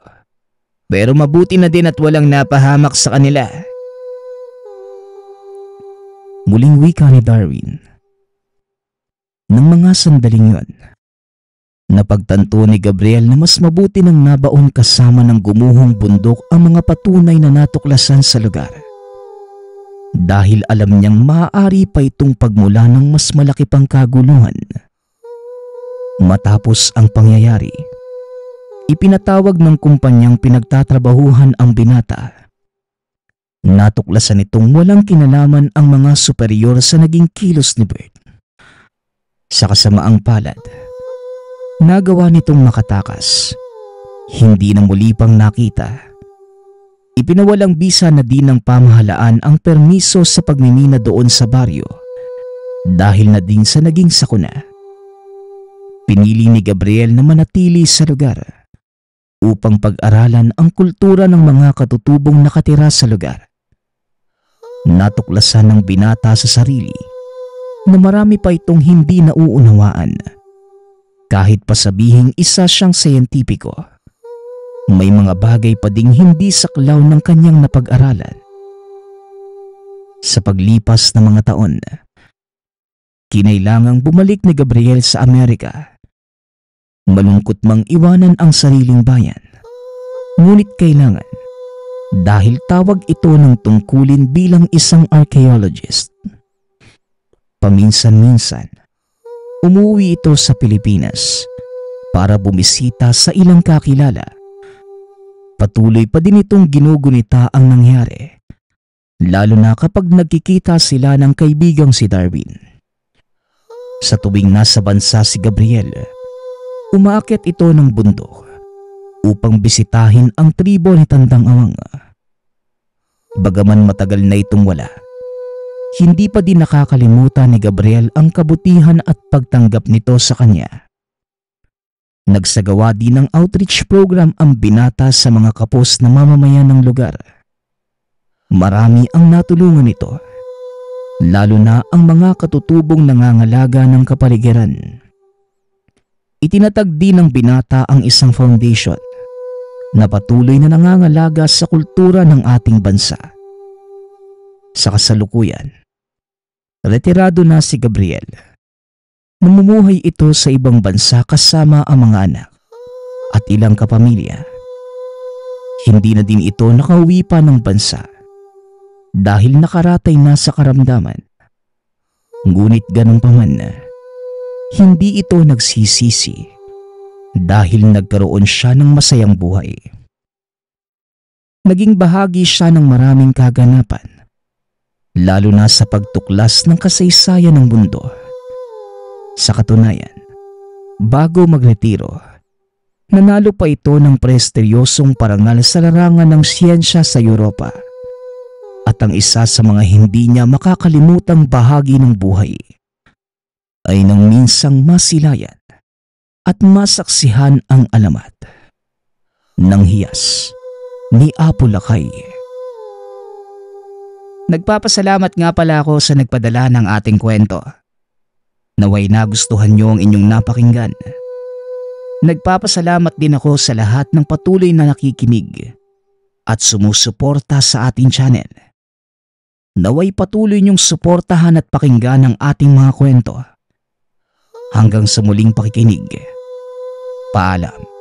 S2: Pero mabuti na din at walang napahamak sa kanila. Muling wika ni Darwin. Nang mga sandaling yon, napagtanto ni Gabriel na mas mabuti nang nabaon kasama ng gumuhong bundok ang mga patunay na natuklasan sa lugar. Dahil alam niyang maaari pa itong pagmula ng mas malaki pang kaguluhan. Matapos ang pangyayari, ipinatawag ng kumpanyang pinagtatrabahuhan ang binata. Natuklasan itong walang kinalaman ang mga superior sa naging kilos ni Bert. Sa kasamaang palad, nagawa nitong makatakas. Hindi na muli pang nakita. Ipinawalang bisa na din ng pamahalaan ang permiso sa pagmimina doon sa baryo dahil na din sa naging sakuna. Pinili ni Gabriel na manatili sa lugar upang pag-aralan ang kultura ng mga katutubong nakatira sa lugar. Natuklasan ng binata sa sarili na marami pa itong hindi nauunawaan. Kahit pa sabihing isa siyang siyentipiko, may mga bagay pa ding hindi saklaw ng kanyang napag-aralan. Sa paglipas ng mga taon, kinailangang bumalik ni Gabriel sa Amerika. Malungkot mang iwanan ang sariling bayan, ngunit kailangan dahil tawag ito ng tungkulin bilang isang archaeologist. Paminsan-minsan, umuwi ito sa Pilipinas para bumisita sa ilang kakilala. Patuloy pa din itong ginugunita ang nangyari, lalo na kapag nagkikita sila ng kaibigang si Darwin. Sa tuwing nasa bansa si Gabriel, umaakyat ito ng bundok upang bisitahin ang tribo ni Tandang Awang. Bagaman matagal na itong wala, hindi pa din nakakalimutan ni Gabriel ang kabutihan at pagtanggap nito sa kanya. Nagsagawa din ng outreach program ang binata sa mga kapos na mamamayan ng lugar. Marami ang natulungan nito, lalo na ang mga katutubong nangangalaga ng kapaligiran. Itinatag din ng binata ang isang foundation na patuloy na nangangalaga sa kultura ng ating bansa. Sa kasalukuyan, retirado na si Gabriel. Namumuhay ito sa ibang bansa kasama ang mga anak at ilang kapamilya. Hindi na din ito nakauwi pa ng bansa dahil nakaratay na sa karamdaman. Ngunit ganun pa man, hindi ito nagsisisi dahil nagkaroon siya ng masayang buhay. Naging bahagi siya ng maraming kaganapan, lalo na sa pagtuklas ng kasaysayan ng mundo. Sa katunayan, bago magretiro, nanalo pa ito ng prestiyosong parangal sa larangan ng siyensya sa Europa. At ang isa sa mga hindi niya makakalimutang bahagi ng buhay ay nang minsang masilayan at masaksihan ang alamat ng hiyas ni Apo Lakay. Nagpapasalamat nga pala ako sa nagpadala ng ating kwento. Naway nagustuhan niyo ang inyong napakinggan. Nagpapasalamat din ako sa lahat ng patuloy na nakikinig at sumusuporta sa ating channel. Naway patuloy niyong suportahan at pakinggan ang ating mga kwento. Hanggang sa muling pakikinig. Paalam.